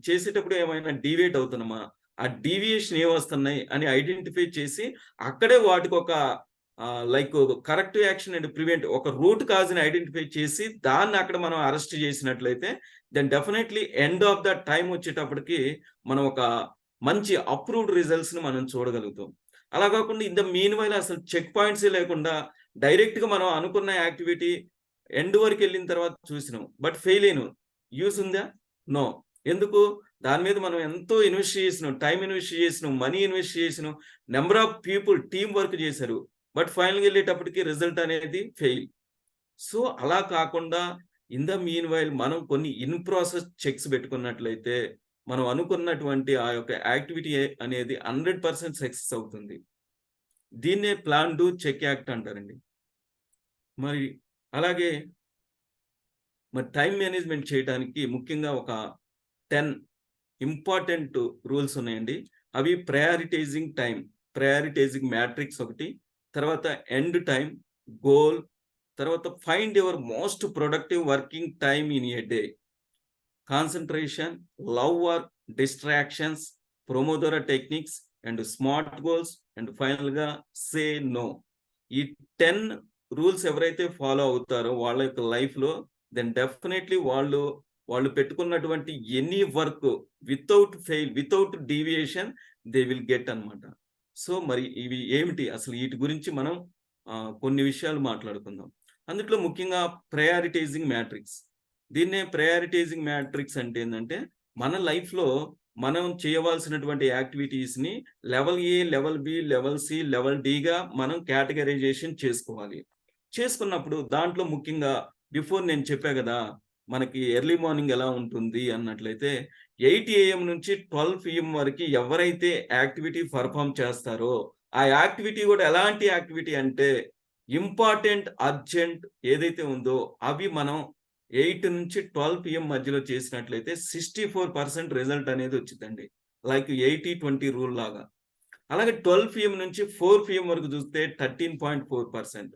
చేసేటప్పుడు ఏమైనా డివేట్ అవుతున్నామా, ఆ డీవియేషన్ ఏమొస్తున్నాయి అని ఐడెంటిఫై చేసి అక్కడే వాటికి ఒక like corrective action and prevent ఒక రూట్ కాజ్ని ఐడెంటిఫై చేసి దాన్ని అక్కడ మనం అరెస్ట్ చేసినట్లయితే then definitely end of the time వచ్చేటప్పటికి మనం ఒక మంచి అప్రూవ్డ్ రిజల్ట్స్ ని మనం చూడగలుగుతాం. అలా కాకుండా ఇన్ ద మీన్ వైల్ అసలు చెక్ పాయింట్స్ లేకుండా డైరెక్ట్ గా మనం అనుకున్న యాక్టివిటీ ఎండ్ వరకు వెళ్ళిన తర్వాత చూసినాం బట్ ఫెయిల్ అయినాం. యూస్ ఉందా? నో. ఎందుకు? దాని మీద మనం ఎంతో ఇన్వెస్ట్ చేసినాం, టైం ఇన్వెస్ట్ చేసినాం, మనీ ఇన్వెస్ట్ చేసినాం, number of people team work చేశారు, బట్ ఫైనల్గా వెళ్ళేటప్పటికి రిజల్ట్ అనేది ఫెయిల్. సో అలా కాకుండా ఇన్ ద మీన్ వైల్ మనం కొన్ని ఇన్ ప్రాసెస్ చెక్స్ పెట్టుకున్నట్లయితే మనం అనుకున్నటువంటి ఆ యొక్క యాక్టివిటీ అనేది 100% సక్సెస్ అవుతుంది. దీన్నే ప్లాన్ డూ చెక్ యాక్ట్ అంటారండి. మరి అలాగే మరి టైం మేనేజ్మెంట్ చేయడానికి ముఖ్యంగా ఒక 10 ఇంపార్టెంట్ రూల్స్ ఉన్నాయండి. అవి ప్రయారిటైజింగ్ టైం, ప్రయారిటైజింగ్ మ్యాట్రిక్స్ ఒకటి, తర్వాత ఎండ్ టైం, గోల్, తర్వాత find your most productive working time in a day, concentration, love work, distractions, Pomodoro techniques and smart goals and final గా say no. ఈ 10 rules ఎవరైతే follow అవుతారో వాళ్ళ యొక్క life లో దెన్ డెఫినెట్లీ వాళ్ళు పెట్టుకున్నటువంటి any work without fail, without deviation they will get అన్నమాట. సో మరి ఇవి ఏమిటి అసలు, వీటి గురించి మనం కొన్ని విషయాలు మాట్లాడుకుందాం. అందులో ముఖ్యంగా ప్రయారిటైజింగ్ మ్యాట్రిక్స్. దీన్నే ప్రయారిటైజింగ్ మ్యాట్రిక్స్ అంటే ఏంటంటే మన లైఫ్ లో మనం చేయవలసినటువంటి యాక్టివిటీస్ ని level A, level B, level C, level డిగా మనం కేటగరైజేషన్ చేసుకోవాలి. చేసుకున్నప్పుడు దాంట్లో ముఖ్యంగా బిఫోర్ నేను చెప్పా కదా మనకి ఎర్లీ మార్నింగ్ ఎలా ఉంటుంది అన్నట్లయితే 8 AM నుంచి 12 PM వరకు ఎవరైతే యాక్టివిటీ పర్ఫామ్ చేస్తారో ఆ యాక్టివిటీ కూడా ఎలాంటి యాక్టివిటీ అంటే ఇంపార్టెంట్, అర్జెంట్ ఏదైతే ఉందో అవి మనం 8 నుంచి 12 PM మధ్యలో చేసినట్లయితే 64% రిజల్ట్ అనేది వచ్చిందండి. లైక్ 80-20 రూల్ లాగా. అలాగే 12 PM నుంచి 4 PM వరకు చూస్తే 13.4%,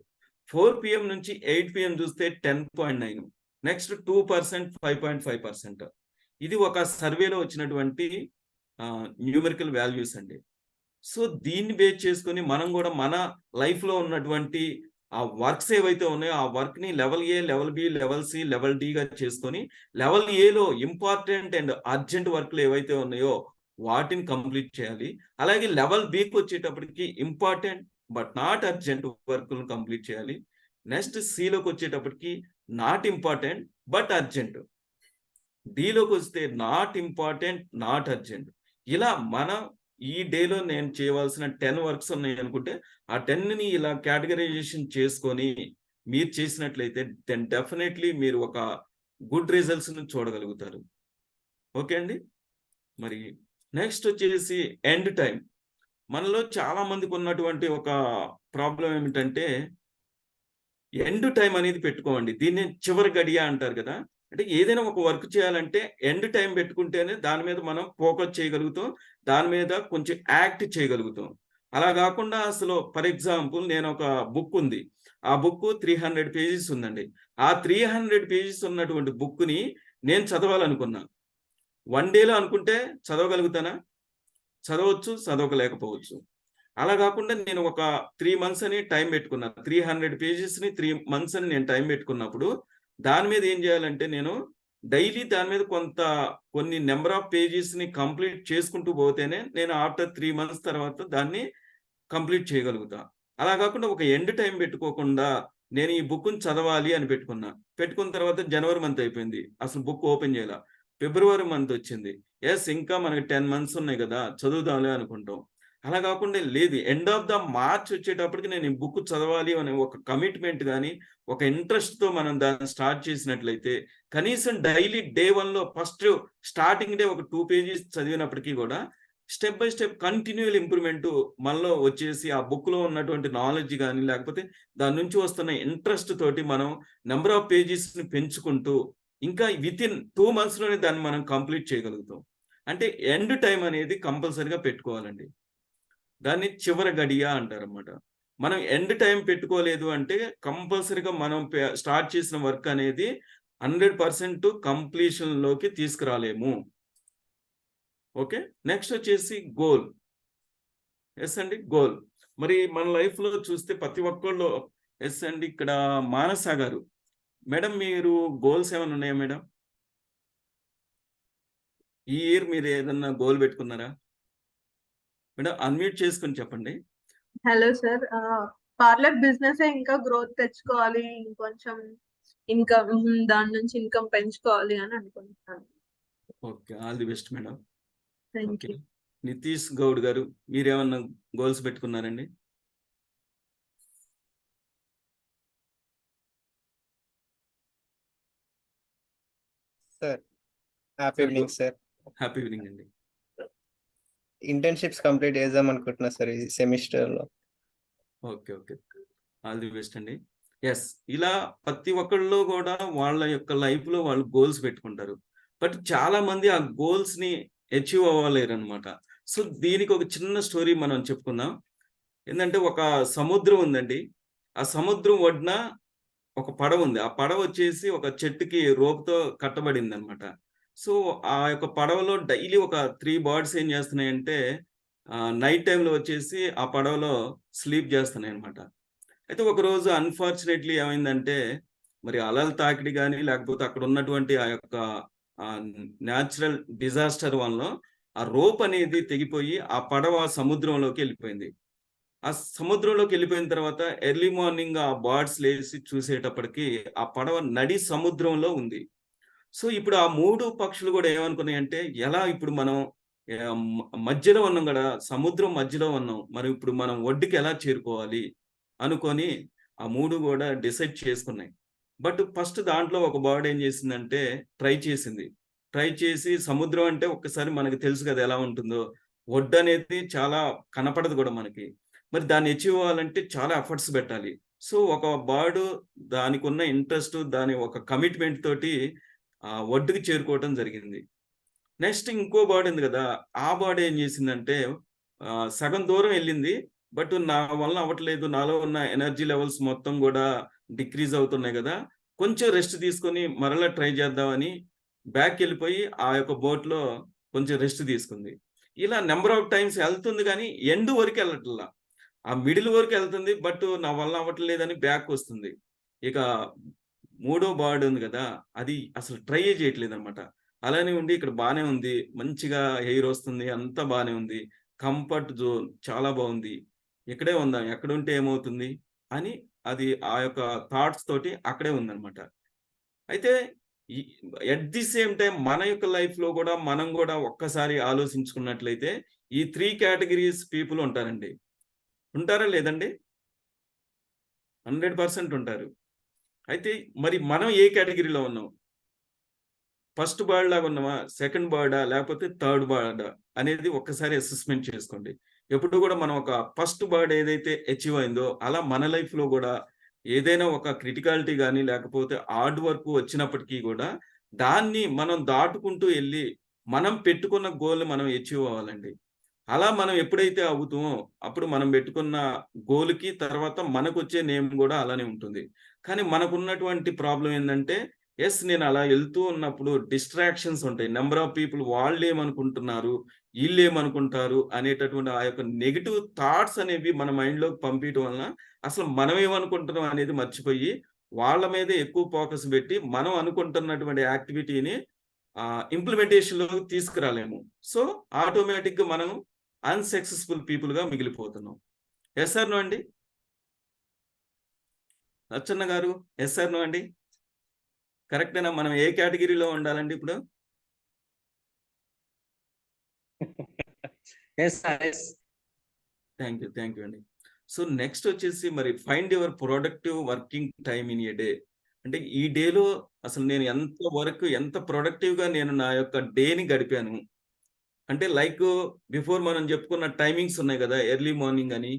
4 PM నుంచి 8 PM చూస్తే 10.9, నెక్స్ట్ 2% 5.5%. ఇది ఒక సర్వేలో వచ్చినటువంటి న్యూమెరికల్ వాల్యూస్ అండి. సో దీన్ని బేస్ చేసుకొని మనం కూడా మన లైఫ్ లో ఉన్నటువంటి ఆ వర్క్స్ ఏవైతే ఉన్నాయో ఆ వర్క్ ని level A, level B, level C, level డిగా చేసుకొని లెవెల్ ఏలో ఇంపార్టెంట్ అండ్ అర్జెంట్ వర్క్లు ఏవైతే ఉన్నాయో వాటిని కంప్లీట్ చేయాలి. అలాగే లెవెల్ బికి వచ్చేటప్పటికి ఇంపార్టెంట్ బట్ నాట్ అర్జెంట్ వర్క్లను కంప్లీట్ చేయాలి. నెక్స్ట్ సిలోకి వచ్చేటప్పటికి నాట్ ఇంపార్టెంట్ బట్ అర్జెంట్, డిలోకి వస్తే నాట్ ఇంపార్టెంట్ నాట్ అర్జెంట్. ఇలా మనం ఈ డేలో నేను చేయవలసిన 10 వర్క్స్ ఉన్నాయి అనుకుంటే ఆ 10ని ఇలా కేటగరైజేషన్ చేసుకొని మీరు చేసినట్లయితే దెన్ డెఫినెట్లీ మీరు ఒక గుడ్ రిజల్ట్స్ ని చూడగలుగుతారు. ఓకే అండి. మరి నెక్స్ట్ వచ్చేసి ఎండ్ టైం. మనలో చాలా మందికి ఉన్నటువంటి ఒక ప్రాబ్లం ఏమిటంటే ఎండ్ టైం అనేది పెట్టుకోండి. దీన్ని చివరి గడియ అంటారు కదా. అంటే ఏదైనా ఒక వర్క్ చేయాలంటే ఎండ్ టైం పెట్టుకుంటేనే దాని మీద మనం ఫోకస్ చేయగలుగుతాం, దాని మీద కొంచెం యాక్ట్ చేయగలుగుతాం. అలా కాకుండా అసలు ఫర్ ఎగ్జాంపుల్ నేను ఒక బుక్ ఉంది, ఆ బుక్ 300 పేజెస్ ఉందండి. ఆ 300 పేజెస్ ఉన్నటువంటి బుక్ ని నేను చదవాలనుకున్నా. 1 డేలో అనుకుంటే చదవగలుగుతానా? చదవచ్చు, చదవలేకపోవచ్చు. అలా కాకుండా నేను ఒక 3 months అని టైం పెట్టుకున్నా. 300 పేజెస్ ని 3 months అని నేను టైం పెట్టుకున్నప్పుడు దాని మీద ఏం చేయాలంటే నేను డైలీ దాని మీద కొన్ని నెంబర్ ఆఫ్ పేజెస్ ని కంప్లీట్ చేసుకుంటూ పోతేనే నేను ఆఫ్టర్ 3 months తర్వాత దాన్ని కంప్లీట్ చేయగలుగుతా. అలా కాకుండా ఒక ఎండ్ టైం పెట్టుకోకుండా నేను ఈ బుక్ ని చదవాలి అని పెట్టుకున్నా. పెట్టుకున్న తర్వాత జనవరి మంత్ అయిపోయింది, అసలు బుక్ ఓపెన్ చేయాల. ఫిబ్రవరి మంత్ వచ్చింది, ఎస్ ఇంకా మనకి 10 months ఉన్నాయి కదా చదువుదాంలే అనుకుంటాం. అలా కాకుండా లేదు, ఎండ్ ఆఫ్ ద మార్చ్ వచ్చేటప్పటికి నేను ఈ బుక్ చదవాలి అనే ఒక కమిట్మెంట్ కానీ ఒక ఇంట్రెస్ట్ తో మనం దాన్ని స్టార్ట్ చేసినట్లయితే కనీసం డైలీ డే 1లో ఫస్ట్ స్టార్టింగ్ డే ఒక 2 pages చదివినప్పటికీ కూడా step by step continual improvement మనలో వచ్చేసి ఆ బుక్ లో ఉన్నటువంటి నాలెడ్జ్ కానీ లేకపోతే దాని నుంచి వస్తున్న ఇంట్రెస్ట్ తోటి మనం నెంబర్ ఆఫ్ పేజెస్ ని పెంచుకుంటూ ఇంకా వితిన్ 2 months లోనే దాన్ని మనం కంప్లీట్ చేయగలుగుతాం. అంటే ఎండ్ టైం అనేది కంపల్సరీగా పెట్టుకోవాలండి. దాన్ని చివరి గడియ అంటారు అన్నమాట. మనం ఎండ్ టైం పెట్టుకోలేదు అంటే కంపల్సరీగా మనం స్టార్ట్ చేసిన వర్క్ అనేది 100% కంప్లీషన్ లోకి తీసుకురాలేము. ఓకే, నెక్స్ట్ వచ్చేసి గోల్. ఎస్ అండి, గోల్. మరి మన లైఫ్ లో చూస్తే ప్రతి ఒక్కళ్ళు, ఎస్ అండి, ఇక్కడ మానస గారు, మేడం మీరు గోల్స్ ఏమైనా ఉన్నాయా మేడం? ఈ ఇయర్ మీరు ఏదన్నా గోల్ పెట్టుకున్నారా మేడం? అన్మ్యూట్ చేసుకొని చెప్పండి. హలో సార్, పార్లర్ బిజినెస్ ఇంకా గ్రోత్ తెచ్చుకోవాలి, ఇంకొంచెం ఇన్కమ్, దాని నుంచి ఇన్కమ్ పెంచుకోవాలి అని అనుకుంటున్నాను. Okay, all the best madam. Thank okay, you. Nitish Goud గారు, మీరేమన్నా గోల్స్ పెట్టుకున్నారండి? Sir happy evening sir. Happy evening అండి. ఇంటర్న్షిప్స్ కంప్లీట్ చేద్దాం అనుకుంటున్నా సార్ ఈ సెమిస్టర్ లో. Okay okay, all the best అండి. ఎస్, ఇలా ప్రతి ఒక్కళ్ళు కూడా వాళ్ళ యొక్క లైఫ్ లో వాళ్ళు గోల్స్ పెట్టుకుంటారు. బట్ చాలా మంది ఆ గోల్స్ ని అచీవ్ అవ్వలేరు అనమాట. సో దీనికి ఒక చిన్న స్టోరీ మనం చెప్పుకుందాం. ఏంటంటే ఒక సముద్రం ఉందండి. ఆ సముద్రం ఒడ్డున ఒక పడవ ఉంది. ఆ పడవ వచ్చేసి ఒక చెట్టుకి రోప్తో కట్టబడింది అనమాట. సో ఆ యొక్క పడవలో డైలీ ఒక 3 బర్డ్స్ ఏం చేస్తున్నాయంటే నైట్ టైంలో వచ్చేసి ఆ పడవలో స్లీప్ చేస్తున్నాయి అనమాట. అయితే ఒకరోజు అన్ఫార్చునేట్లీ ఏమైందంటే, మరి అలల తాకిడి కానీ లేకపోతే అక్కడ ఉన్నటువంటి ఆ యొక్క న్యాచురల్ డిజాస్టర్ వల్ల ఆ రోప్ అనేది తెగిపోయి ఆ పడవ సముద్రంలోకి వెళ్ళిపోయింది. ఆ సముద్రంలోకి వెళ్ళిపోయిన తర్వాత ఎర్లీ మార్నింగ్ ఆ బర్డ్స్ లేచి చూసేటప్పటికి ఆ పడవ నడి సముద్రంలో ఉంది. సో ఇప్పుడు ఆ 3 పక్షులు కూడా ఏమనుకున్నాయంటే, ఎలా ఇప్పుడు మనం మధ్యలో ఉన్నాం కదా, సముద్రం మధ్యలో ఉన్నాం, మరి ఇప్పుడు మనం ఒడ్డుకి ఎలా చేరుకోవాలి అనుకొని ఆ 3 కూడా డిసైడ్ చేసుకున్నాయి. బట్ ఫస్ట్ దాంట్లో ఒక బర్డ్ ఏం చేసిందంటే ట్రై చేసి సముద్రం అంటే ఒక్కసారి మనకి తెలుసు కదా ఎలా ఉంటుందో, ఒడ్డు అనేది చాలా కనపడదు కూడా మనకి. మరి దాన్ని అచీవ్ అవ్వాలంటే చాలా ఎఫర్ట్స్ పెట్టాలి. సో ఒక బర్డ్ దానికి ఉన్న ఇంట్రెస్ట్, దాని ఒక కమిట్మెంట్ తోటి ఒడ్డుకి చేరుకోవడం జరిగింది. నెక్స్ట్ ఇంకో బర్డ్ ఉంది కదా, ఆ బర్డ్ ఏం చేసిందంటే సగం దూరం వెళ్ళింది. బట్ నా వల్ల అవ్వట్లేదు, నాలో ఉన్న ఎనర్జీ లెవెల్స్ మొత్తం కూడా డిక్రీజ్ అవుతున్నాయి కదా, కొంచెం రెస్ట్ తీసుకొని మరలా ట్రై చేద్దామని బ్యాక్ వెళ్ళిపోయి ఆ యొక్క బోట్లో కొంచెం రెస్ట్ తీసుకుంది. ఇలా నెంబర్ ఆఫ్ టైమ్స్ వెళ్తుంది కానీ ఎండ్ వరకు వెళ్ళట్లా, ఆ మిడిల్ వరకు వెళ్తుంది. బట్ నా వల్ల అవ్వట్లేదని బ్యాక్ వస్తుంది. ఇక 3వ బర్డ్ ఉంది కదా, అది అసలు ట్రై చేయట్లేదు అనమాట. అలానే ఉండి ఇక్కడ బాగానే ఉంది, మంచిగా ఎయిర్ వస్తుంది, అంతా బాగానే ఉంది, కంఫర్ట్ జోన్ చాలా బాగుంది, ఇక్కడే ఉందాం, ఎక్కడుంటే ఏమవుతుంది అని అది ఆ యొక్క థాట్స్ తోటి అక్కడే ఉందన్నమాట. అయితే ఎట్ ది సేమ్ టైం మన యొక్క లైఫ్ లో కూడా మనం కూడా ఒక్కసారి ఆలోచించుకున్నట్లయితే ఈ 3 కేటగిరీస్ పీపుల్ ఉంటారండి. ఉంటారా లేదండి? 100% ఉంటారు. అయితే మరి మనం ఏ కేటగిరీలో ఉన్నాం? ఫస్ట్ బర్డ్ లాగా ఉన్నామా, సెకండ్ బర్డా, లేకపోతే థర్డ్ బర్డా అనేది ఒక్కసారి అసెస్మెంట్ చేసుకోండి. ఎప్పుడు కూడా మనం ఒక ఫస్ట్ బర్డ్ ఏదైతే అచీవ్ అయిందో అలా మన లైఫ్ లో కూడా ఏదైనా ఒక క్రిటికాలిటీ కానీ లేకపోతే హార్డ్ వర్క్ వచ్చినప్పటికీ కూడా దాన్ని మనం దాటుకుంటూ వెళ్ళి మనం పెట్టుకున్న గోల్ని మనం అచీవ్ అవ్వాలండి. అలా మనం ఎప్పుడైతే అవుతామో అప్పుడు మనం పెట్టుకున్న గోల్కి తర్వాత మనకు వచ్చే నేమ్ కూడా అలానే ఉంటుంది. కానీ మనకున్నటువంటి ప్రాబ్లం ఏంటంటే, ఎస్ నేను అలా వెళ్తూ ఉన్నప్పుడు డిస్ట్రాక్షన్స్ ఉంటాయి. నెంబర్ ఆఫ్ పీపుల్ వాళ్ళు ఏమనుకుంటున్నారు, వీళ్ళు ఏమనుకుంటారు అనేటటువంటి ఆ యొక్క నెగిటివ్ థాట్స్ అనేవి మన మైండ్లోకి పంపించడం వలన అసలు మనం ఏమనుకుంటున్నాం అనేది మర్చిపోయి వాళ్ళ మీదే ఎక్కువ ఫోకస్ పెట్టి మనం అనుకుంటున్నటువంటి యాక్టివిటీని ఇంప్లిమెంటేషన్లోకి తీసుకురాలేము. సో ఆటోమేటిక్గా మనం అన్సక్సెస్ఫుల్ పీపుల్గా మిగిలిపోతున్నాం. ఎస్ ఆర్ నో అండి? లచ్చన్న గారు, ఎస్ ఆర్ నో అండి? కరెక్టేనా? మనం ఏ కేటగిరీలో ఉండాలండి ఇప్పుడు? థ్యాంక్ యూ అండి. సో నెక్స్ట్ వచ్చేసి మరి find your productive working time in a day. అంటే ఈ డేలో అసలు నేను ఎంత ప్రొడక్టివ్గా నేను నా యొక్క డేని గడిపాను. అంటే లైక్ బిఫోర్ మనం చెప్పుకున్న టైమింగ్స్ ఉన్నాయి కదా, ఎర్లీ మార్నింగ్ అని,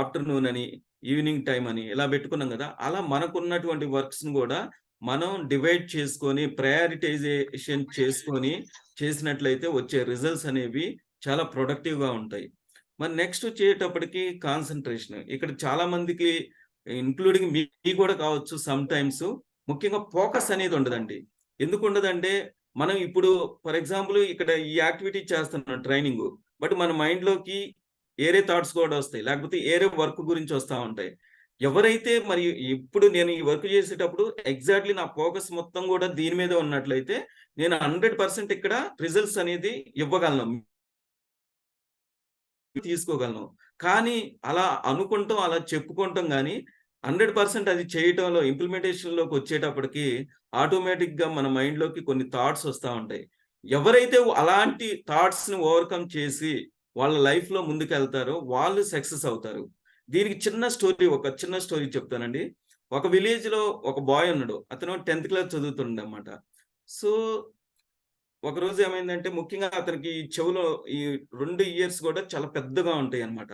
ఆఫ్టర్నూన్ అని, ఈవినింగ్ టైం అని ఇలా పెట్టుకున్నాం కదా, అలా మనకున్నటువంటి వర్క్స్ని కూడా మనం డివైడ్ చేసుకొని ప్రయారిటైజేషన్ చేసుకొని చేసినట్లయితే వచ్చే రిజల్ట్స్ అనేవి చాలా ప్రొడక్టివ్గా ఉంటాయి. మరి నెక్స్ట్ వచ్చేటప్పటికి కాన్సన్ట్రేషన్. ఇక్కడ చాలా మందికి ఇంక్లూడింగ్ మీ కూడా కావచ్చు సమ్ టైమ్స్ ముఖ్యంగా ఫోకస్ అనేది ఉండదండి. ఎందుకు ఉండదంటే మనం ఇప్పుడు ఫర్ ఎగ్జాంపుల్ ఇక్కడ ఈ యాక్టివిటీ చేస్తున్నాం ట్రైనింగ్, బట్ మన మైండ్లోకి ఏరే థాట్స్ కూడా వస్తాయి, లేకపోతే ఏరే వర్క్ గురించి వస్తూ ఉంటాయి. ఎవరైతే మరి ఇప్పుడు నేను ఈ వర్క్ చేసేటప్పుడు ఎగ్జాక్ట్లీ నా ఫోకస్ మొత్తం కూడా దీని మీద ఉన్నట్లయితే నేను 100% ఇక్కడ రిజల్ట్స్ అనేది ఇవ్వగలను, తీసుకోగలను. కానీ అలా అనుకుంటాం, అలా చెప్పుకుంటాం, కానీ 100% అది చేయటంలో ఇంప్లిమెంటేషన్లోకి వచ్చేటప్పటికి ఆటోమేటిక్గా మన మైండ్లోకి కొన్ని థాట్స్ వస్తూ ఉంటాయి. ఎవరైతే అలాంటి థాట్స్ని ఓవర్కమ్ చేసి వాళ్ళ లైఫ్లో ముందుకు వెళ్తారో వాళ్ళు సక్సెస్ అవుతారు. దీనికి ఒక చిన్న స్టోరీ చెప్తానండి. ఒక విలేజ్లో ఒక బాయ్ ఉన్నాడు, అతను 10th క్లాస్ చదువుతుండే అన్నమాట. సో ఒకరోజు ఏమైందంటే, ముఖ్యంగా అతనికి చెవులో ఈ 2 ఇయర్స్ కూడా చాలా పెద్దగా ఉంటాయి అన్నమాట.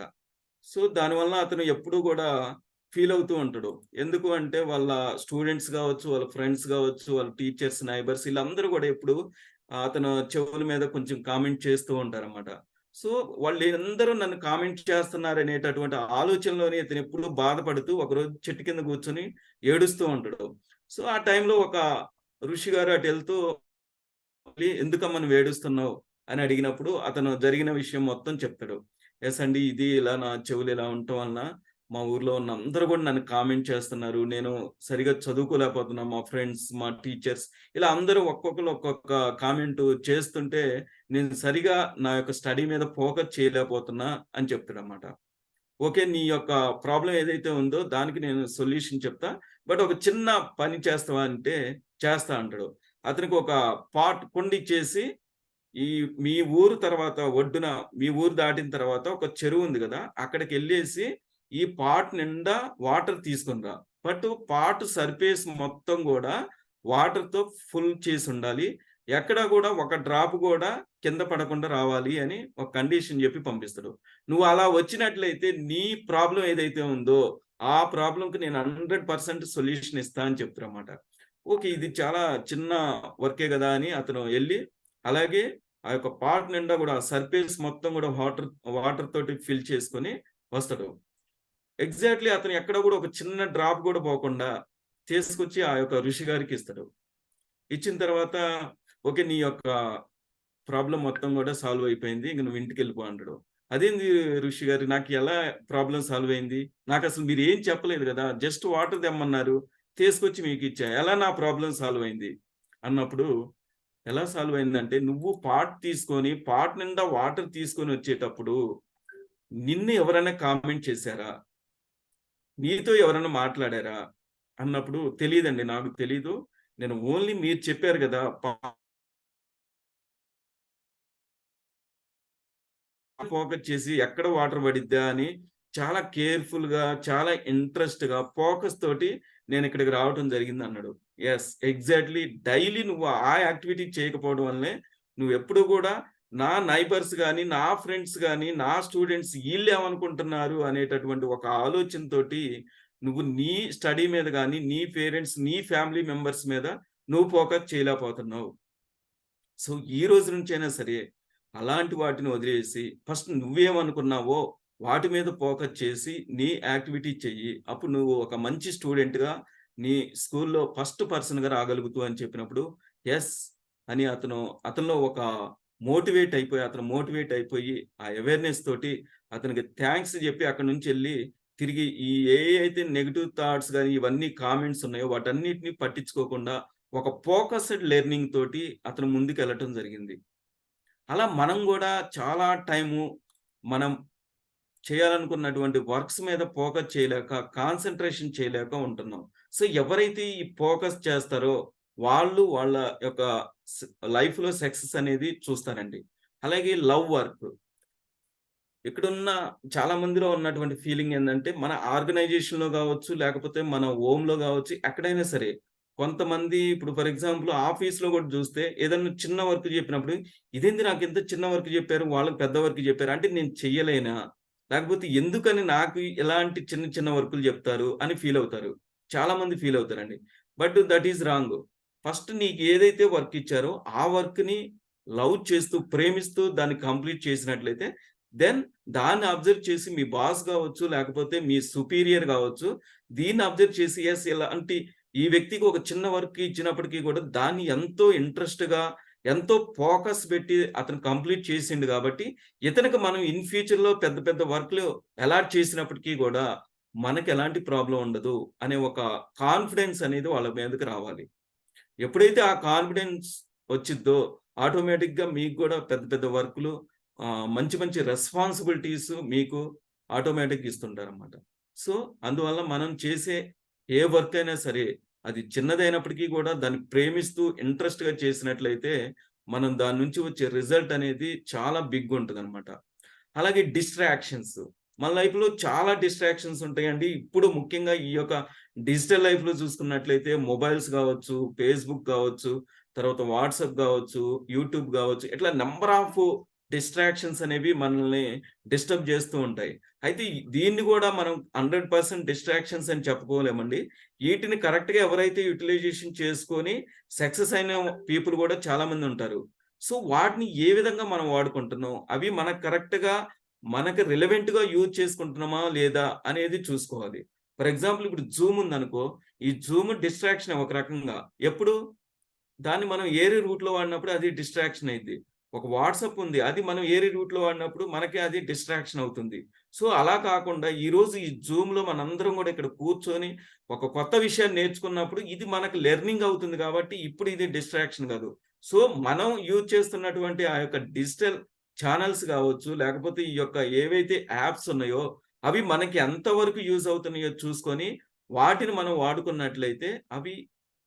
సో దానివల్ల అతను ఎప్పుడూ కూడా ఫీల్ అవుతూ ఉంటాడు. ఎందుకు అంటే వాళ్ళ స్టూడెంట్స్ కావచ్చు, వాళ్ళ ఫ్రెండ్స్ కావచ్చు, వాళ్ళ టీచర్స్, నైబర్స్ వీళ్ళందరూ కూడా ఎప్పుడు అతను చెవుల మీద కొంచెం కామెంట్ చేస్తూ ఉంటారన్నమాట. సో వాళ్ళందరూ నన్ను కామెంట్ చేస్తున్నారు అనేటటువంటి ఆలోచనలోనే ఇతను ఎప్పుడు బాధపడుతూ ఒకరోజు చెట్టు కింద కూర్చొని ఏడుస్తూ ఉంటాడు. సో ఆ టైంలో ఒక ఋషి గారు అటు వెళ్తూ, ఎందుకమ్మా నువ్వు ఏడుస్తున్నావు అని అడిగినప్పుడు అతను జరిగిన విషయం మొత్తం చెప్తాడు. ఎస్ అండి, ఇది ఇలా నా చెవులు ఇలా ఉండటం వలన మా ఊర్లో ఉన్న అందరూ కూడా నన్ను కామెంట్ చేస్తున్నారు, నేను సరిగా చదువుకోలేకపోతున్నా, మా ఫ్రెండ్స్, మా టీచర్స్ ఇలా అందరూ ఒక్కొక్కరు ఒక్కొక్క కామెంట్ చేస్తుంటే నేను సరిగా నా యొక్క స్టడీ మీద ఫోకస్ చేయలేకపోతున్నా అని చెప్తాడు అన్నమాట. ఓకే, నీ యొక్క ప్రాబ్లం ఏదైతే ఉందో దానికి నేను సొల్యూషన్ చెప్తా, బట్ ఒక చిన్న పని చేస్తావా అంటే చేస్తా అంటాడు. అతనికి ఒక కుండ ఇచ్చేసి, ఈ మీ ఊరు తర్వాత ఒడ్డున, మీ ఊరు దాటిన తర్వాత ఒక చెరువు ఉంది కదా, అక్కడికి వెళ్ళేసి ఈ పాట్ నిండా వాటర్ తీసుకునిరా, బట్ పాట్ సర్ఫేస్ మొత్తం కూడా వాటర్తో ఫుల్ చేసి ఉండాలి, ఎక్కడ కూడా ఒక డ్రాప్ కూడా కింద పడకుండా రావాలి అని ఒక కండిషన్ చెప్పి పంపిస్తాడు. నువ్వు అలా వచ్చినట్లయితే నీ ప్రాబ్లం ఏదైతే ఉందో ఆ ప్రాబ్లంకి నేను 100% సొల్యూషన్ ఇస్తా అని చెప్తారు అన్నమాట. ఓకే, ఇది చాలా చిన్న వర్కే కదా అని అతను వెళ్ళి అలాగే ఆ యొక్క పాట్ నిండా కూడా సర్ఫేస్ మొత్తం కూడా వాటర్ తోటి ఫిల్ చేసుకొని వస్తాడు. ఎగ్జాక్ట్లీ అతను ఎక్కడ కూడా ఒక చిన్న డ్రాప్ కూడా పోకుండా తీసుకొచ్చి ఆ యొక్క ఋషి గారికి ఇస్తాడు. ఇచ్చిన తర్వాత ఓకే, నీ యొక్క ప్రాబ్లం మొత్తం కూడా సాల్వ్ అయిపోయింది, ఇంక నువ్వు ఇంటికి వెళ్ళిపో అంటాడు. అదేంది ఋషి గారు, నాకు ఎలా ప్రాబ్లం సాల్వ్ అయింది, నాకు అసలు మీరు ఏం చెప్పలేదు కదా, జస్ట్ వాటర్ తెమ్మన్నారు, తీసుకొచ్చి మీకు ఇచ్చా, ఎలా నా ప్రాబ్లం సాల్వ్ అయింది అన్నప్పుడు, ఎలా సాల్వ్ అయిందంటే నువ్వు పాట్ నిండా వాటర్ తీసుకొని వచ్చేటప్పుడు నిన్ను ఎవరైనా కామెంట్ చేశారా, నీతో ఎవరైనా మాట్లాడారా అన్నప్పుడు, తెలియదండి, నాకు తెలీదు, నేను ఓన్లీ మీరు చెప్పారు కదా ఫోకస్ చేసి ఎక్కడ వాటర్ పడిద్దా అని చాలా కేర్ఫుల్ గా, చాలా ఇంట్రెస్ట్ గా, ఫోకస్ తోటి నేను ఇక్కడికి రావటం జరిగింది అన్నాడు. ఎస్, ఎగ్జాక్ట్లీ, డైలీ నువ్వు ఆ యాక్టివిటీ చేయకపోవడం వల్లే నువ్వు ఎప్పుడు కూడా నా నైబర్స్ కానీ, నా ఫ్రెండ్స్ కానీ, నా స్టూడెంట్స్ వీళ్ళు ఏమనుకుంటున్నారు అనేటటువంటి ఒక ఆలోచనతోటి నువ్వు నీ స్టడీ మీద కానీ, నీ పేరెంట్స్, నీ ఫ్యామిలీ మెంబర్స్ మీద నువ్వు ఫోకస్ చేయలేకపోతున్నావు. సో ఈ రోజు నుంచైనా సరే అలాంటి వాటిని వదిలేసి ఫస్ట్ నువ్వేమనుకున్నావో వాటి మీద ఫోకస్ చేసి నీ యాక్టివిటీ చెయ్యి, అప్పుడు నువ్వు ఒక మంచి స్టూడెంట్గా నీ స్కూల్లో ఫస్ట్ పర్సన్గా రాగలుగుతూ అని చెప్పినప్పుడు ఎస్ అని అతనిలో ఒక మోటివేట్ అయిపోయి ఆ అవేర్నెస్ తోటి అతనికి థ్యాంక్స్ చెప్పి అక్కడ నుంచి వెళ్ళి తిరిగి ఈ అయితే నెగిటివ్ థాట్స్ కానీ ఇవన్నీ కామెంట్స్ ఉన్నాయో వాటన్నిటిని పట్టించుకోకుండా ఒక ఫోకస్డ్ లెర్నింగ్ తోటి అతను ముందుకు వెళ్ళటం జరిగింది. అలా మనం కూడా చాలా టైము మనం చేయాలనుకున్నటువంటి వర్క్స్ మీద ఫోకస్ చేయలేక, కాన్సన్ట్రేషన్ చేయలేక ఉంటున్నాం. సో ఎవరైతే ఈ ఫోకస్ చేస్తారో వాళ్ళు వాళ్ళ యొక్క లైఫ్లో సక్సెస్ అనేది చూస్తారండి. అలాగే లవ్ వర్క్, ఇక్కడున్న చాలా మందిలో ఉన్నటువంటి ఫీలింగ్ ఏంటంటే, మన ఆర్గనైజేషన్లో కావచ్చు, లేకపోతే మన హోమ్లో కావచ్చు, ఎక్కడైనా సరే కొంతమంది ఇప్పుడు ఫర్ ఎగ్జాంపుల్ ఆఫీస్లో కూడా చూస్తే ఏదన్నా చిన్న వర్క్ చెప్పినప్పుడు, ఇదేంది నాకు ఇంత చిన్న వర్క్ చెప్పారు, వాళ్ళకి పెద్ద వర్క్ చెప్పారు అంటే నేను చెయ్యలేనా, లేకపోతే ఎందుకని నాకు ఇలాంటి చిన్న చిన్న వర్కులు చెప్తారు అని ఫీల్ అవుతారు. చాలా మంది ఫీల్ అవుతారండి. But that is wrong. First నీకు ఏదైతే వర్క్ ఇచ్చారో ఆ వర్క్ని లవ్ చేస్తూ, ప్రేమిస్తూ దాన్ని కంప్లీట్ చేసినట్లయితే దెన్ దాన్ని అబ్జర్వ్ చేసి మీ బాస్ కావచ్చు, లేకపోతే మీ సుపీరియర్ కావచ్చు, దీన్ని అబ్జర్వ్ చేసి ఎస్ ఇలాంటి ఈ వ్యక్తికి ఒక చిన్న వర్క్ ఇచ్చినప్పటికీ కూడా దాన్ని ఎంతో ఇంట్రెస్ట్గా, ఎంతో ఫోకస్ పెట్టి అతను కంప్లీట్ చేసిండు కాబట్టి ఇతనికి మనం ఇన్ ఫ్యూచర్లో పెద్ద పెద్ద వర్క్లు అలాట్ చేసినప్పటికీ కూడా మనకి ఎలాంటి ప్రాబ్లం ఉండదు అనే ఒక కాన్ఫిడెన్స్ అనేది వాళ్ళ మీదకి రావాలి. ఎప్పుడైతే ఆ కాన్ఫిడెన్స్ వచ్చిద్దో ఆటోమేటిక్గా మీకు కూడా పెద్ద పెద్ద వర్క్లు మంచి మంచి రెస్పాన్సిబిలిటీస్ మీకు ఆటోమేటిక్గా ఇస్తుంటారు అన్నమాట. సో అందువల్ల మనం చేసే ఏ వర్క్ అయినా సరే అది చిన్నదైనప్పటికీ కూడా దాన్ని ప్రేమిస్తూ ఇంట్రెస్ట్గా చేసినట్లయితే మనం దాని నుంచి వచ్చే రిజల్ట్ అనేది చాలా బిగ్ ఉంటుంది అనమాట. అలాగే డిస్ట్రాక్షన్స్, మన లైఫ్లో చాలా డిస్ట్రాక్షన్స్ ఉంటాయండి. ఇప్పుడు ముఖ్యంగా ఈ యొక్క డిజిటల్ లైఫ్లో చూసుకున్నట్లయితే మొబైల్స్ కావచ్చు, ఫేస్బుక్ కావచ్చు, తర్వాత వాట్సాప్ కావచ్చు, యూట్యూబ్ కావచ్చు, ఇట్లా నెంబర్ ఆఫ్ డిస్ట్రాక్షన్స్ అనేవి మనల్ని డిస్టర్బ్ చేస్తూ ఉంటాయి. అయితే దీన్ని కూడా మనం 100% డిస్ట్రాక్షన్స్ అని చెప్పుకోలేమండి. వీటిని కరెక్ట్గా ఎవరైతే యూటిలైజేషన్ చేసుకొని సక్సెస్ అయిన పీపుల్ కూడా చాలా మంది ఉంటారు. సో వాటిని ఏ విధంగా మనం వాడుకుంటున్నాం, అవి మనకు కరెక్ట్గా మనకి రిలవెంట్గా యూజ్ చేసుకుంటున్నామా లేదా అనేది చూసుకోవాలి. ఫర్ ఎగ్జాంపుల్ ఇప్పుడు జూమ్ ఉందనుకో, ఈ జూమ్ డిస్ట్రాక్షన్ ఒక రకంగా. ఎప్పుడు దాన్ని మనం ఏరే రూట్లో వాడినప్పుడు అది డిస్ట్రాక్షన్ అయింది. ఒక వాట్సాప్ ఉంది, అది మనం ఏరే రూట్లో వాడినప్పుడు మనకి అది డిస్ట్రాక్షన్ అవుతుంది. సో అలా కాకుండా ఈరోజు ఈ జూమ్లో మనందరం కూడా ఇక్కడ కూర్చొని ఒక కొత్త విషయాన్ని నేర్చుకున్నప్పుడు ఇది మనకు లెర్నింగ్ అవుతుంది కాబట్టి ఇప్పుడు ఇది డిస్ట్రాక్షన్ కాదు. సో మనం యూజ్ చేస్తున్నటువంటి ఆ యొక్క డిజిటల్ ఛానల్స్ కావచ్చు, లేకపోతే ఈ యొక్క ఏవైతే యాప్స్ ఉన్నాయో అవి మనకి ఎంతవరకు యూజ్ అవుతున్నాయో చూసుకొని వాటిని మనం వాడుకున్నట్లయితే అవి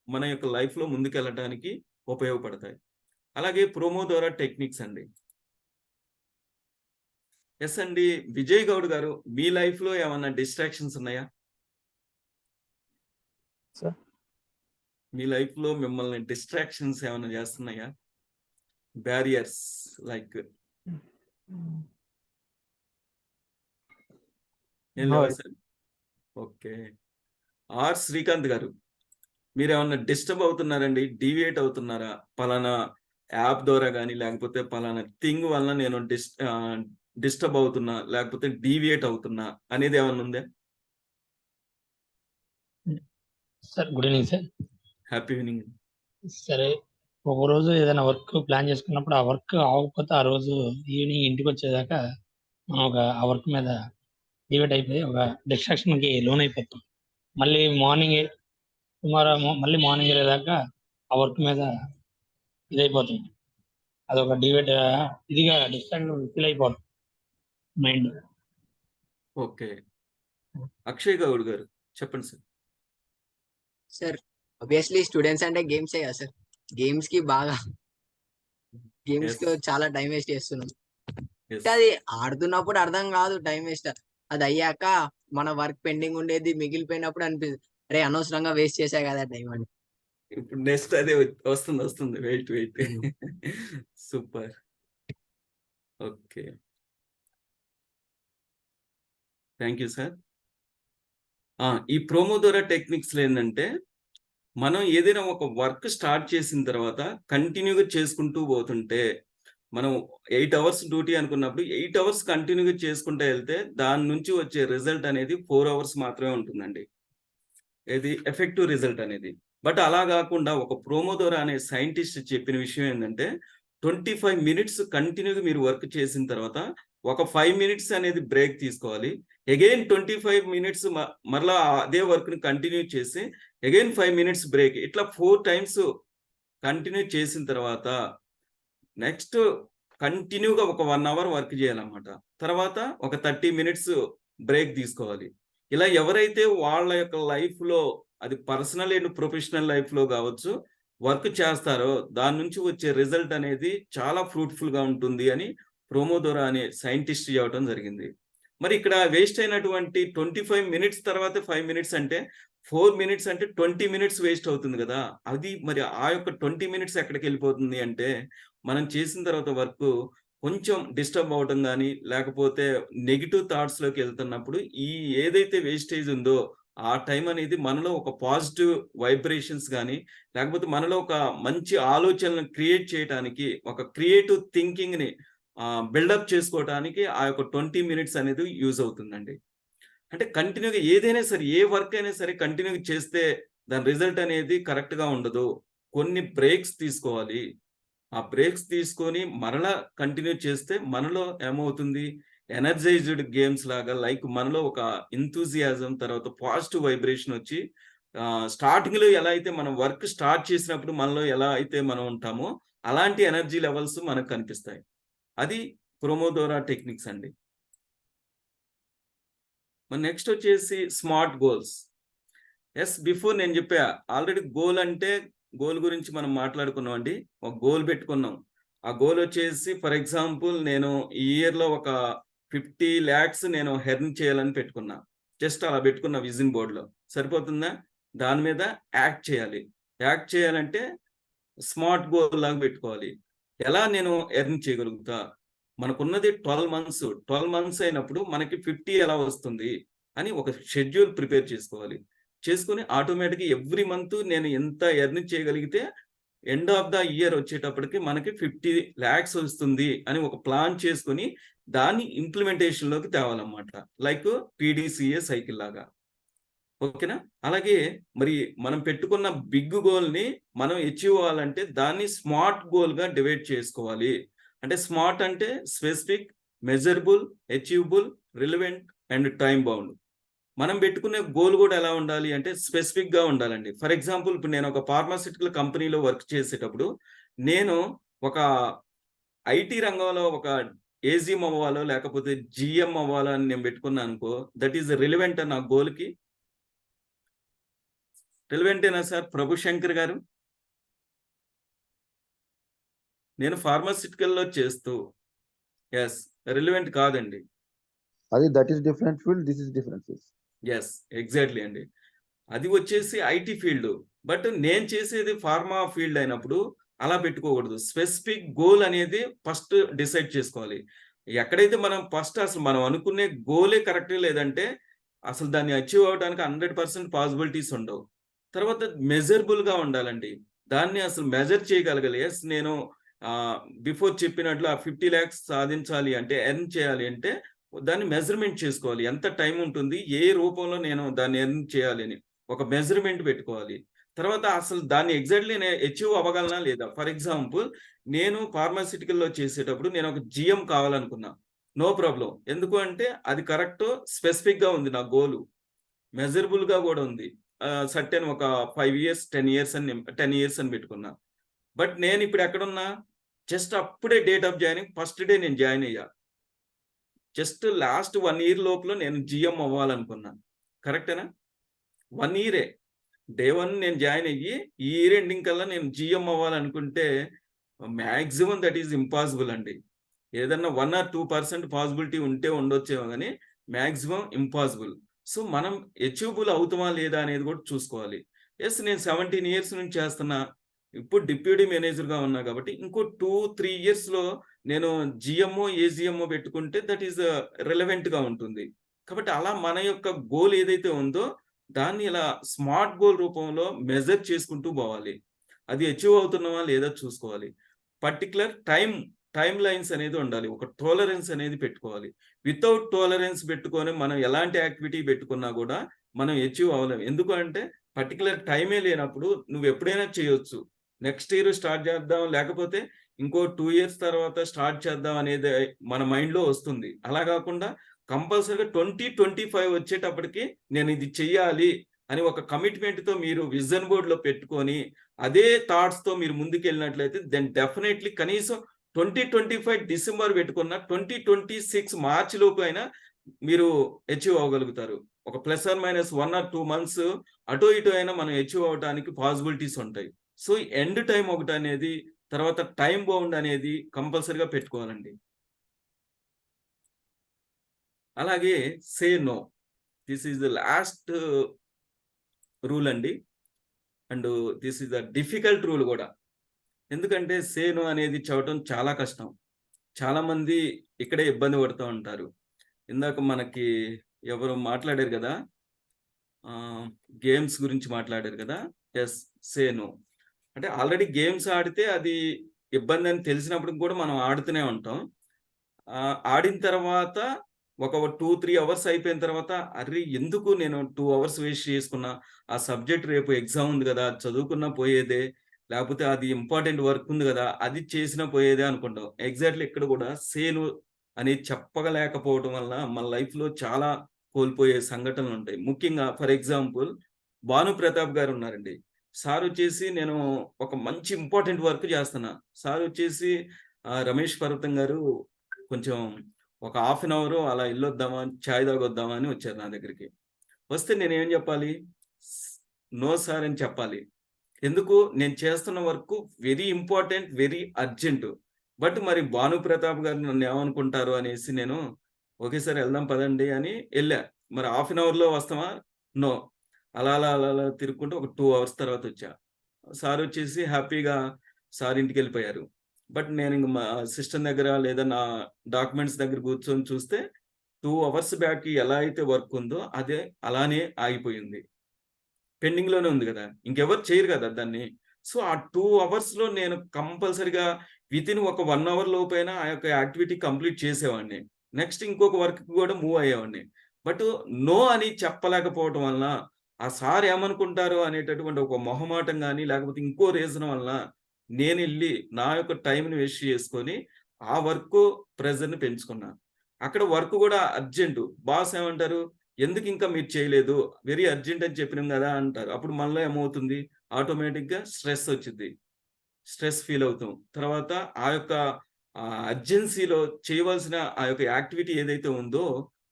మన యొక్క లైఫ్లో ముందుకెళ్ళడానికి ఉపయోగపడతాయి. అలాగే ప్రోమోదోరా టెక్నిక్స్ అండి. ఎస్ అండి, విజయ్ గౌడ్ గారు, మీ లైఫ్లో ఏమన్నా డిస్ట్రాక్షన్స్ ఉన్నాయా? సార్ మీ లైఫ్లో మిమ్మల్ని డిస్ట్రాక్షన్స్ ఏమైనా చేస్తున్నాయా? బ్యారియర్స్ లైక్ ఏం లేవా సార్? ఓకే. ఆర్ శ్రీకాంత్ గారు, మీరు ఏమన్నా డిస్టర్బ్ అవుతున్నారండి? డీవియేట్ అవుతున్నారా? పలానా యాప్ ద్వారా కానీ లేకపోతే పలానా థింగ్ వలన నేను డిస్టర్బ్ అవుతున్నా, లేకపోతే డీవియేట్ అవుతున్నా అనేది ఏమన్నా ఉందా? Sir good evening sir. Happy evening. సరే, ఒక రోజు ఏదైనా వర్క్ ప్లాన్ చేసుకున్నప్పుడు ఆ వర్క్ అవ్వకపోతే ఆ రోజు ఈవినింగ్ ఇంటికి వచ్చేదాకా మనం ఆ వర్క్ మీద డివైడ్ అయిపోయి ఒక డిస్ట్రాక్షన్కి లోన్ అయిపోతాం. మళ్ళీ మార్నింగ్ మళ్ళీ మార్నింగ్ వెళ్ళేదాకా ఆ వర్క్ మీద ఇదైపోతుంది. అదొక డివైడ్ ఇదిగా డిస్ట్రాక్షన్ ఫీల్ అయిపోతుంది మైండ్. ఓకే. అక్షయ్ గౌడ్ గారు చెప్పండి సార్. సార్ ఆబ్వియస్లీ స్టూడెంట్స్ అంటే గేమ్సే కదా సార్. గేమ్స్ కి చాలా టైం వేస్ట్ చేస్తున్నాం. అది ఆడుతున్నప్పుడు అర్థం కాదు టైం వేస్ట్, అది అయ్యాక మన వర్క్ పెండింగ్ ఉండేది మిగిలిపోయినప్పుడు అనిపిస్తుంది, అరే అనవసరంగా వేస్ట్ చేసా కదా టైం అని. ఇప్పుడు నెక్స్ట్ అదే వస్తుంది. Wait super. Okay, thank you sir. ఈ ప్రోమోదోరా టెక్నిక్స్లో ఏంటంటే మనం ఏదైనా ఒక వర్క్ స్టార్ట్ చేసిన తర్వాత కంటిన్యూగా చేసుకుంటూ పోతుంటే, మనం 8 అవర్స్ డ్యూటీ అనుకున్నప్పుడు 8 అవర్స్ కంటిన్యూగా చేసుకుంటూ వెళ్తే దాని నుంచి వచ్చే రిజల్ట్ అనేది 4 అవర్స్ మాత్రమే ఉంటుందండి, ఇది ఎఫెక్టివ్ రిజల్ట్ అనేది. బట్ అలా కాకుండా ఒక ప్రోమోదోరా అనే సైంటిస్ట్ చెప్పిన విషయం ఏంటంటే 25 మినిట్స్ కంటిన్యూగా మీరు వర్క్ చేసిన తర్వాత ఒక 5 మినిట్స్ అనేది బ్రేక్ తీసుకోవాలి. అగైన్ 25 మినిట్స్ మరలా అదే వర్క్ని కంటిన్యూ చేసి అగైన్ 5 మినిట్స్ బ్రేక్, ఇట్లా 4 టైమ్స్ కంటిన్యూ చేసిన తర్వాత నెక్స్ట్ కంటిన్యూగా ఒక 1 అవర్ వర్క్ చేయాలన్నమాట. తర్వాత ఒక 30 మినిట్స్ బ్రేక్ తీసుకోవాలి. ఇలా ఎవరైతే వాళ్ళ యొక్క లైఫ్లో, అది పర్సనల్ అండ్ ప్రొఫెషనల్ లైఫ్లో కావచ్చు, వర్క్ చేస్తారో దాని నుంచి వచ్చే రిజల్ట్ అనేది చాలా ఫ్రూట్ఫుల్గా ఉంటుంది అని ప్రోమోదోరా అనే సైంటిస్ట్ చెప్పడం జరిగింది. మరి ఇక్కడ వేస్ట్ అయినటువంటి 25 మినిట్స్ తర్వాత 5 మినిట్స్ అంటే 4 మినిట్స్ అంటే 20 మినిట్స్ వేస్ట్ అవుతుంది కదా. అది మరి ఆ యొక్క 20 మినిట్స్ ఎక్కడికి వెళ్ళిపోతుంది అంటే మనం చేసిన తర్వాత వర్క్ కొంచెం డిస్టర్బ్ అవడం కానీ లేకపోతే నెగిటివ్ థాట్స్లోకి వెళ్తున్నప్పుడు ఈ ఏదైతే వేస్టేజ్ ఉందో ఆ టైం అనేది మనలో ఒక పాజిటివ్ వైబ్రేషన్స్ కానీ లేకపోతే మనలో ఒక మంచి ఆలోచనలను క్రియేట్ చేయడానికి, ఒక క్రియేటివ్ థింకింగ్ని బిల్డప్ చేసుకోవడానికి ఆ యొక్క 20 మినిట్స్ అనేది యూజ్ అవుతుందండి. అంటే కంటిన్యూగా ఏదైనా సరే, ఏ వర్క్ అయినా సరే కంటిన్యూగా చేస్తే దాని రిజల్ట్ అనేది కరెక్ట్గా ఉండదు. కొన్ని బ్రేక్స్ తీసుకోవాలి. ఆ బ్రేక్స్ తీసుకొని మరలా కంటిన్యూ చేస్తే మనలో ఏమవుతుంది, ఎనర్జైజ్డ్ గేమ్స్ లాగా లైక్ మనలో ఒక ఎంతూజియాజం, తర్వాత పాజిటివ్ వైబ్రేషన్ వచ్చి స్టార్టింగ్ లో ఎలా అయితే మనం వర్క్ స్టార్ట్ చేసినప్పుడు మనలో ఎలా అయితే మనం ఉంటామో అలాంటి ఎనర్జీ లెవెల్స్ మనకు కనిపిస్తాయి. అది ప్రోమోదోరా టెక్నిక్స్ అండి. మరి నెక్స్ట్ వచ్చేసి స్మార్ట్ గోల్స్. బిఫోర్ నేను చెప్పా ఆల్రెడీ గోల్ అంటే గోల్ గురించి మనం మాట్లాడుకున్నాం అండి. ఒక గోల్ పెట్టుకున్నాం. ఆ గోల్ వచ్చేసి ఫర్ ఎగ్జాంపుల్ నేను ఈ ఇయర్ లో ఒక 50 lakhs నేను ఎర్న్ చేయాలని పెట్టుకున్నా. జస్ట్ అలా పెట్టుకున్న విజన్ బోర్డ్ లో సరిపోతుందా? దాని మీద యాక్ట్ చేయాలి. యాక్ట్ చేయాలంటే స్మార్ట్ గోల్ లాగా పెట్టుకోవాలి. ఎలా నేను ఎర్న్ చేయగలుగుతా? మనకున్నది 12 months అయినప్పుడు మనకి 50 ఎలా వస్తుంది అని ఒక షెడ్యూల్ ప్రిపేర్ చేసుకోవాలి. చేసుకుని ఆటోమేటిక్గా ఎవ్రీ మంత్ నేను ఎంత ఎర్న్ చేయగలిగితే ఎండ్ ఆఫ్ ద ఇయర్ వచ్చేటప్పటికి మనకి 50 lakhs వస్తుంది అని ఒక ప్లాన్ చేసుకుని దాన్ని ఇంప్లిమెంటేషన్ లోకి తేవాలన్నమాట. లైక్ PDCA సైకిల్ లాగా. ఓకేనా? అలాగే మరి మనం పెట్టుకున్న బిగ్ గోల్ ని మనం అచీవ్ అవ్వాలంటే దాన్ని స్మార్ట్ గోల్ గా డివైడ్ చేసుకోవాలి. అంటే స్మార్ట్ అంటే specific, measurable, achievable, relevant and time bound. మనం పెట్టుకునే గోల్ కూడా ఎలా ఉండాలి అంటే స్పెసిఫిక్ గా ఉండాలండి. ఫర్ ఎగ్జాంపుల్ ఇప్పుడు నేను ఒక ఫార్మాసిటికల్ కంపెనీలో వర్క్ చేసేటప్పుడు నేను ఒక ఐటీ రంగంలో ఒక ఏజిఎం అవ్వాలో లేకపోతే జిఎం అవ్వాలో అని నేను పెట్టుకున్నాను అనుకో, దట్ ఈస్ రిలవెంట్ నా గోల్ కి. రిలవెంటేనా సార్ ప్రభుశంకర్ గారు? నేను ఫార్మాసిటికల్లో చేస్తూ రిలవెంట్ కాదండి. అది that is different field, this is different field. Exactly అండి. అది వచ్చేసి ఐటీ ఫీల్డ్, బట్ నేను చేసేది ఫార్మా ఫీల్డ్ అయినప్పుడు అలా పెట్టుకోకూడదు. స్పెసిఫిక్ గోల్ అనేది ఫస్ట్ డిసైడ్ చేసుకోవాలి. ఎక్కడైతే మనం ఫస్ట్ అసలు మనం అనుకునే గోలే కరెక్ట్ లేదంటే అసలు దాన్ని అచీవ్ అవ్వడానికి 100% పాసిబిలిటీస్ ఉండవు. తర్వాత మెజరబుల్ గా ఉండాలండి. దాన్ని అసలు మెజర్ చేయగలగాలి. నేను బిఫోర్ చెప్పినట్లు ఆ 50 lakhs సాధించాలి అంటే, ఎర్న్ చేయాలి అంటే దాన్ని మెజర్మెంట్ చేసుకోవాలి. ఎంత టైం ఉంటుంది, ఏ రూపంలో నేను దాన్ని ఎర్న్ చేయాలి అని ఒక మెజర్మెంట్ పెట్టుకోవాలి. తర్వాత అసలు దాన్ని ఎగ్జాక్ట్లీ నేను అచీవ్ అవ్వగలనా లేదా? ఫర్ ఎగ్జాంపుల్ నేను ఫార్మాసిటికల్లో చేసేటప్పుడు నేను ఒక జిఎం కావాలనుకున్నా. No problem. ఎందుకు అంటే అది కరెక్ట్, స్పెసిఫిక్ గా ఉంది నా గోలు, మెజరబుల్ గా కూడా ఉంది. సర్టెన్ ఒక 5 years 10 years అని పెట్టుకున్నా. బట్ నేను ఇప్పుడు ఎక్కడున్నా, జస్ట్ అప్పుడే date of joining first day నేను జాయిన్ అయ్యా. జస్ట్ లాస్ట్ 1 year లోపల నేను జిఎం అవ్వాలనుకున్నాను. కరెక్టేనా? 1 year డే 1 నేను జాయిన్ అయ్యి ఈ ఇయర్ ఎండింగ్ కల్లా నేను జిఎం అవ్వాలనుకుంటే మ్యాక్సిమం దట్ ఈజ్ ఇంపాసిబుల్ అండి. ఏదన్నా 1 or 2% పాసిబిలిటీ ఉంటే ఉండొచ్చేమో కానీ మ్యాక్సిమం ఇంపాసిబుల్. సో మనం అచీవబుల్ అవుతామా లేదా అనేది కూడా చూసుకోవాలి. నేను 17 years నుంచి చేస్తున్నా. ఇప్పుడు డిప్యూటీ మేనేజర్గా ఉన్నా కాబట్టి ఇంకో 2-3 years లో నేను జిఎంఓ ఏజిఎంఓ పెట్టుకుంటే దట్ ఈస్ రిలవెంట్ గా ఉంటుంది. కాబట్టి అలా మన యొక్క గోల్ ఏదైతే ఉందో దాన్ని ఇలా స్మార్ట్ గోల్ రూపంలో మెజర్ చేసుకుంటూ పోవాలి. అది అచీవ్ అవుతున్నామా లేదా చూసుకోవాలి. పర్టికులర్ టైం లైన్స్ అనేది ఉండాలి. ఒక టోలరెన్స్ అనేది పెట్టుకోవాలి. వితౌట్ టోలరెన్స్ పెట్టుకొని మనం ఎలాంటి యాక్టివిటీ పెట్టుకున్నా కూడా మనం అచీవ్ అవ్వలేము. ఎందుకు అంటే పర్టికులర్ టైమే లేనప్పుడు నువ్వు ఎప్పుడైనా చేయొచ్చు. నెక్స్ట్ ఇయర్ స్టార్ట్ చేద్దాం, లేకపోతే ఇంకో 2 years తర్వాత స్టార్ట్ చేద్దాం అనేది మన మైండ్ లో వస్తుంది. అలా కాకుండా కంపల్సరీగా 2025 వచ్చేటప్పటికి నేను ఇది చెయ్యాలి అని ఒక కమిట్మెంట్ తో మీరు విజన్ బోర్డ్ లో పెట్టుకొని అదే థాట్స్ తో మీరు ముందుకు వెళ్ళినట్లయితే దెన్ డెఫినెట్లీ కనీసం 2025 December పెట్టుకున్న 2026 March లోపు అయినా మీరు అచీవ్ అవ్వగలుగుతారు. ఒక +or-1 or 2 months అటు ఇటు అయినా మనం అచీవ్ అవ్వడానికి పాసిబిలిటీస్ ఉంటాయి. సో ఎండ్ టైం ఒకటి అనేది, తర్వాత టైం బౌండ్ అనేది కంపల్సరీగా పెట్టుకోవాలండి. అలాగే say no, this is the last rule అండి. And this is the difficult rule కూడా. ఎందుకంటే సే నో అనేది చెప్పడం చాలా కష్టం. చాలా మంది ఇక్కడే ఇబ్బంది పడుతూ ఉంటారు. ఇందాక మనకి ఎవరు మాట్లాడారు కదా, గేమ్స్ గురించి మాట్లాడారు కదా. సే నో అంటే ఆల్రెడీ గేమ్స్ ఆడితే అది ఇబ్బంది అని తెలిసినప్పుడు కూడా మనం ఆడుతూనే ఉంటాం. ఆడిన తర్వాత ఒక 2-3 hours అయిపోయిన తర్వాత అరే ఎందుకు నేను 2 hours వేస్ట్ చేసుకున్నా, ఆ సబ్జెక్ట్ రేపు ఎగ్జామ్ ఉంది కదా చదువుకున్నా పోయేదే లేకపోతే అది ఇంపార్టెంట్ వర్క్ ఉంది కదా అది చేసినా పోయేదే అనుకుంటాం. ఎగ్జాక్ట్లీ ఇక్కడ కూడా సేను అనేది చెప్పగలేకపోవడం వల్ల మన లైఫ్లో చాలా కోల్పోయే సంఘటనలు ఉంటాయి. ముఖ్యంగా ఫర్ ఎగ్జాంపుల్ భాను ప్రతాప్ గారు ఉన్నారండి. సార్ వచ్చేసి నేను ఒక మంచి ఇంపార్టెంట్ వర్క్ చేస్తున్నా. సార్ వచ్చేసి రమేష్ పర్వతం గారు కొంచెం ఒక హాఫ్ అన్ అవర్ అలా వెళ్ళొద్దామా చాయ్ తాగొద్దామా అని వచ్చారు నా దగ్గరికి. వస్తే నేనేం చెప్పాలి? నో సార్ అని చెప్పాలి. ఎందుకు? నేను చేస్తున్న work very important, very urgent. But మరి భాను ప్రతాప్ గారు నన్ను ఏమనుకుంటారు అనేసి నేను ఒకేసారి వెళ్దాం పదండి అని వెళ్ళా. మరి హాఫ్ అన్ అవర్లో వస్తామా? నో. అలా అలా అలా అలా తిరుక్కుంటూ ఒక 2 అవర్స్ తర్వాత వచ్చా. సార్ వచ్చేసి హ్యాపీగా సార్ ఇంటికి వెళ్ళిపోయారు. బట్ నేను ఇంక మా సిస్టమ్ దగ్గర లేదా నా డాక్యుమెంట్స్ దగ్గర కూర్చొని చూస్తే 2 అవర్స్ బ్యాక్ ఎలా అయితే వర్క్ ఉందో అదే అలానే ఆగిపోయింది. పెండింగ్ లోనే ఉంది కదా, ఇంకెవరు చేయరు కదా దాన్ని. సో ఆ 2 అవర్స్లో నేను కంపల్సరిగా వితిన్ ఒక 1 అవర్ లోపైనా ఆ యొక్క యాక్టివిటీ కంప్లీట్ చేసేవాడిని. నెక్స్ట్ ఇంకొక వర్క్ కూడా మూవ్ అయ్యేవాడిని. బట్ నో అని చెప్పలేకపోవటం వలన ఆ సార్ ఏమనుకుంటారు అనేటటువంటి ఒక మొహమాటం కానీ లేకపోతే ఇంకో రీజన్ వలన నేను వెళ్ళి నా యొక్క టైంని వేస్ట్ చేసుకొని ఆ వర్క్ ప్రెజర్ని పెంచుకున్నా. అక్కడ వర్క్ కూడా అర్జెంటు. బాస్ ఏమంటారు? ఎందుకు ఇంకా మీరు చేయలేదు? వెరీ అర్జెంట్ అని చెప్పినాం కదా అంటారు. అప్పుడు మనలో ఏమవుతుంది? ఆటోమేటిక్‌గా స్ట్రెస్ వచ్చిద్ది. స్ట్రెస్ ఫీల్ అవుతాం. తర్వాత ఆ యొక్క అర్జెన్సీలో చేయవలసిన ఆ యొక్క యాక్టివిటీ ఏదైతే ఉందో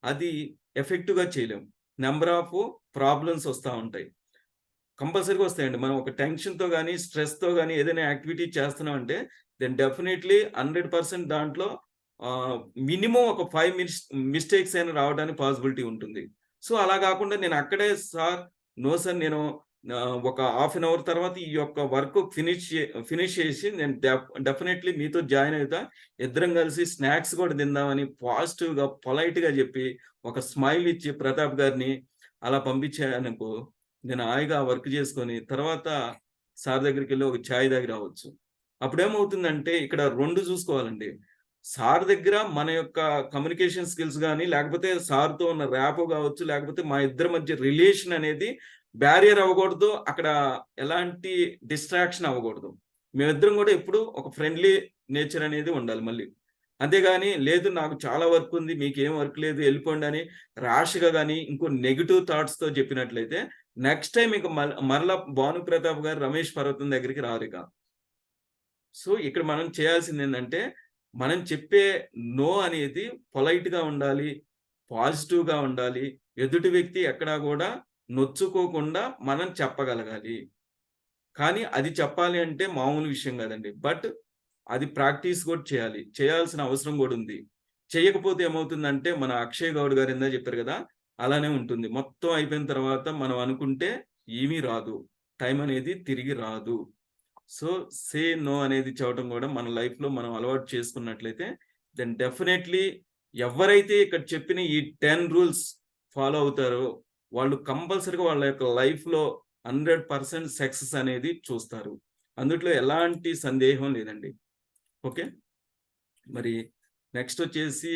అది ఎఫెక్టివ్‌గా చేయలేం. నంబర్ ఆఫ్ ప్రాబ్లమ్స్ వస్తా ఉంటాయి. కంపల్సరీగా వస్తాయండి. మనం ఒక టెన్షన్‌తో గాని, స్ట్రెస్‌తో గాని ఏదైనా యాక్టివిటీ చేస్తున్నామంటే దెన్ డెఫినైట్‌లీ 100% దాంట్లో మినిమమ్ ఒక 5 మిస్టేక్స్ అయినా రావడానికి పాసిబిలిటీ ఉంటుంది. సో, అలా కాకుండా నేను అక్కడే సార్, నో సార్ నేను ఒక హాఫ్ అన్ అవర్ తర్వాత ఈ యొక్క వర్క్ ఫినిష్ చేసి నేను డెఫినైట్‌లీ మీతో జాయిన్ అవుతా. ఇద్దరం కలిసి స్నాక్స్ కూడా తిందామని పాజిటివ్‌గా, పొలైట్‌గా చెప్పి ఒక స్మైల్ ఇచ్చి ప్రతాప్ గారిని అలా పంపించాననుకో, నేను హాయిగా వర్క్ చేసుకొని తర్వాత సార్ దగ్గరికెళ్ళి ఒక చాయ్ తాగి రావచ్చు. అప్పుడేమవుతుందంటే ఇక్కడ 2 చూసుకోవాలండి. సార్ దగ్గర మన యొక్క కమ్యూనికేషన్ స్కిల్స్ గాని, లేకపోతే సార్‌తో ఉన్న ర్యాపో కావచ్చు, లేకపోతే మా ఇద్దరి మధ్య రిలేషన్ అనేది బ్యారియర్ అవ్వకూడదు. అక్కడ ఎలాంటి డిస్ట్రాక్షన్ అవ్వకూడదు. మేమిద్దరం కూడా ఎప్పుడు ఒక ఫ్రెండ్లీ నేచర్ అనేది ఉండాలి మళ్ళీ. అంతేగాని లేదు నాకు చాలా వర్క్ ఉంది, మీకేం వర్క్ లేదు ఎళ్ళిపోండి అని ర్యాష్‌గా గాని, ఇంకో నెగెటివ్ థాట్స్‌తో చెప్పినట్లయితే నెక్స్ట్ టైమ్ ఇక మరలా భాను ప్రతాప్ గారు రమేష్ పర్వతం దగ్గరికి రారిక. సో, ఇక్కడ మనం చేయాల్సిందేందంటే, మనం చెప్పే నో అనేది పొలైట్‌గా ఉండాలి, పాజిటివ్‌గా ఉండాలి. ఎదుటి వ్యక్తి ఎక్కడా గూడా నొచ్చుకోకుండా మనం చెప్పగలగాలి. కానీ అది చెప్పాలి అంటే మామూలు విషయం గాదండి. బట్ అది ప్రాక్టీస్ కూడా చేయాలి. చేయాల్సిన అవసరం గూడా ఉంది. చేయకపోతే ఏమవుతుందంటే, మన అక్షయ్ గౌడ్ గారు ఇందాక చెప్పారు గదా! అలానే ఉంటుంది. మొత్తం అయిపోయిన తర్వాత మనం అనుకుంటే ఏమీ రాదు. టైం అనేది తిరిగి రాదు. సో, సే నో అనేది చెప్పడం గూడా మన లైఫ్‌లో మనం అలవాటు చేసుకున్నట్లయితే దెన్ డెఫినైట్‌లీ ఎవరైతే ఇక్కడ చెప్పిన ఈ 10 రూల్స్ ఫాలో అవుతారో వాళ్ళు కంపల్సరీగా వాళ్ళ యొక్క లైఫ్‌లో 100% సక్సెస్ అనేది చూస్తారు. అందుట్లో ఎలాంటి సందేహం లేదండి. ఓకే. మరి నెక్స్ట్ వచ్చేసి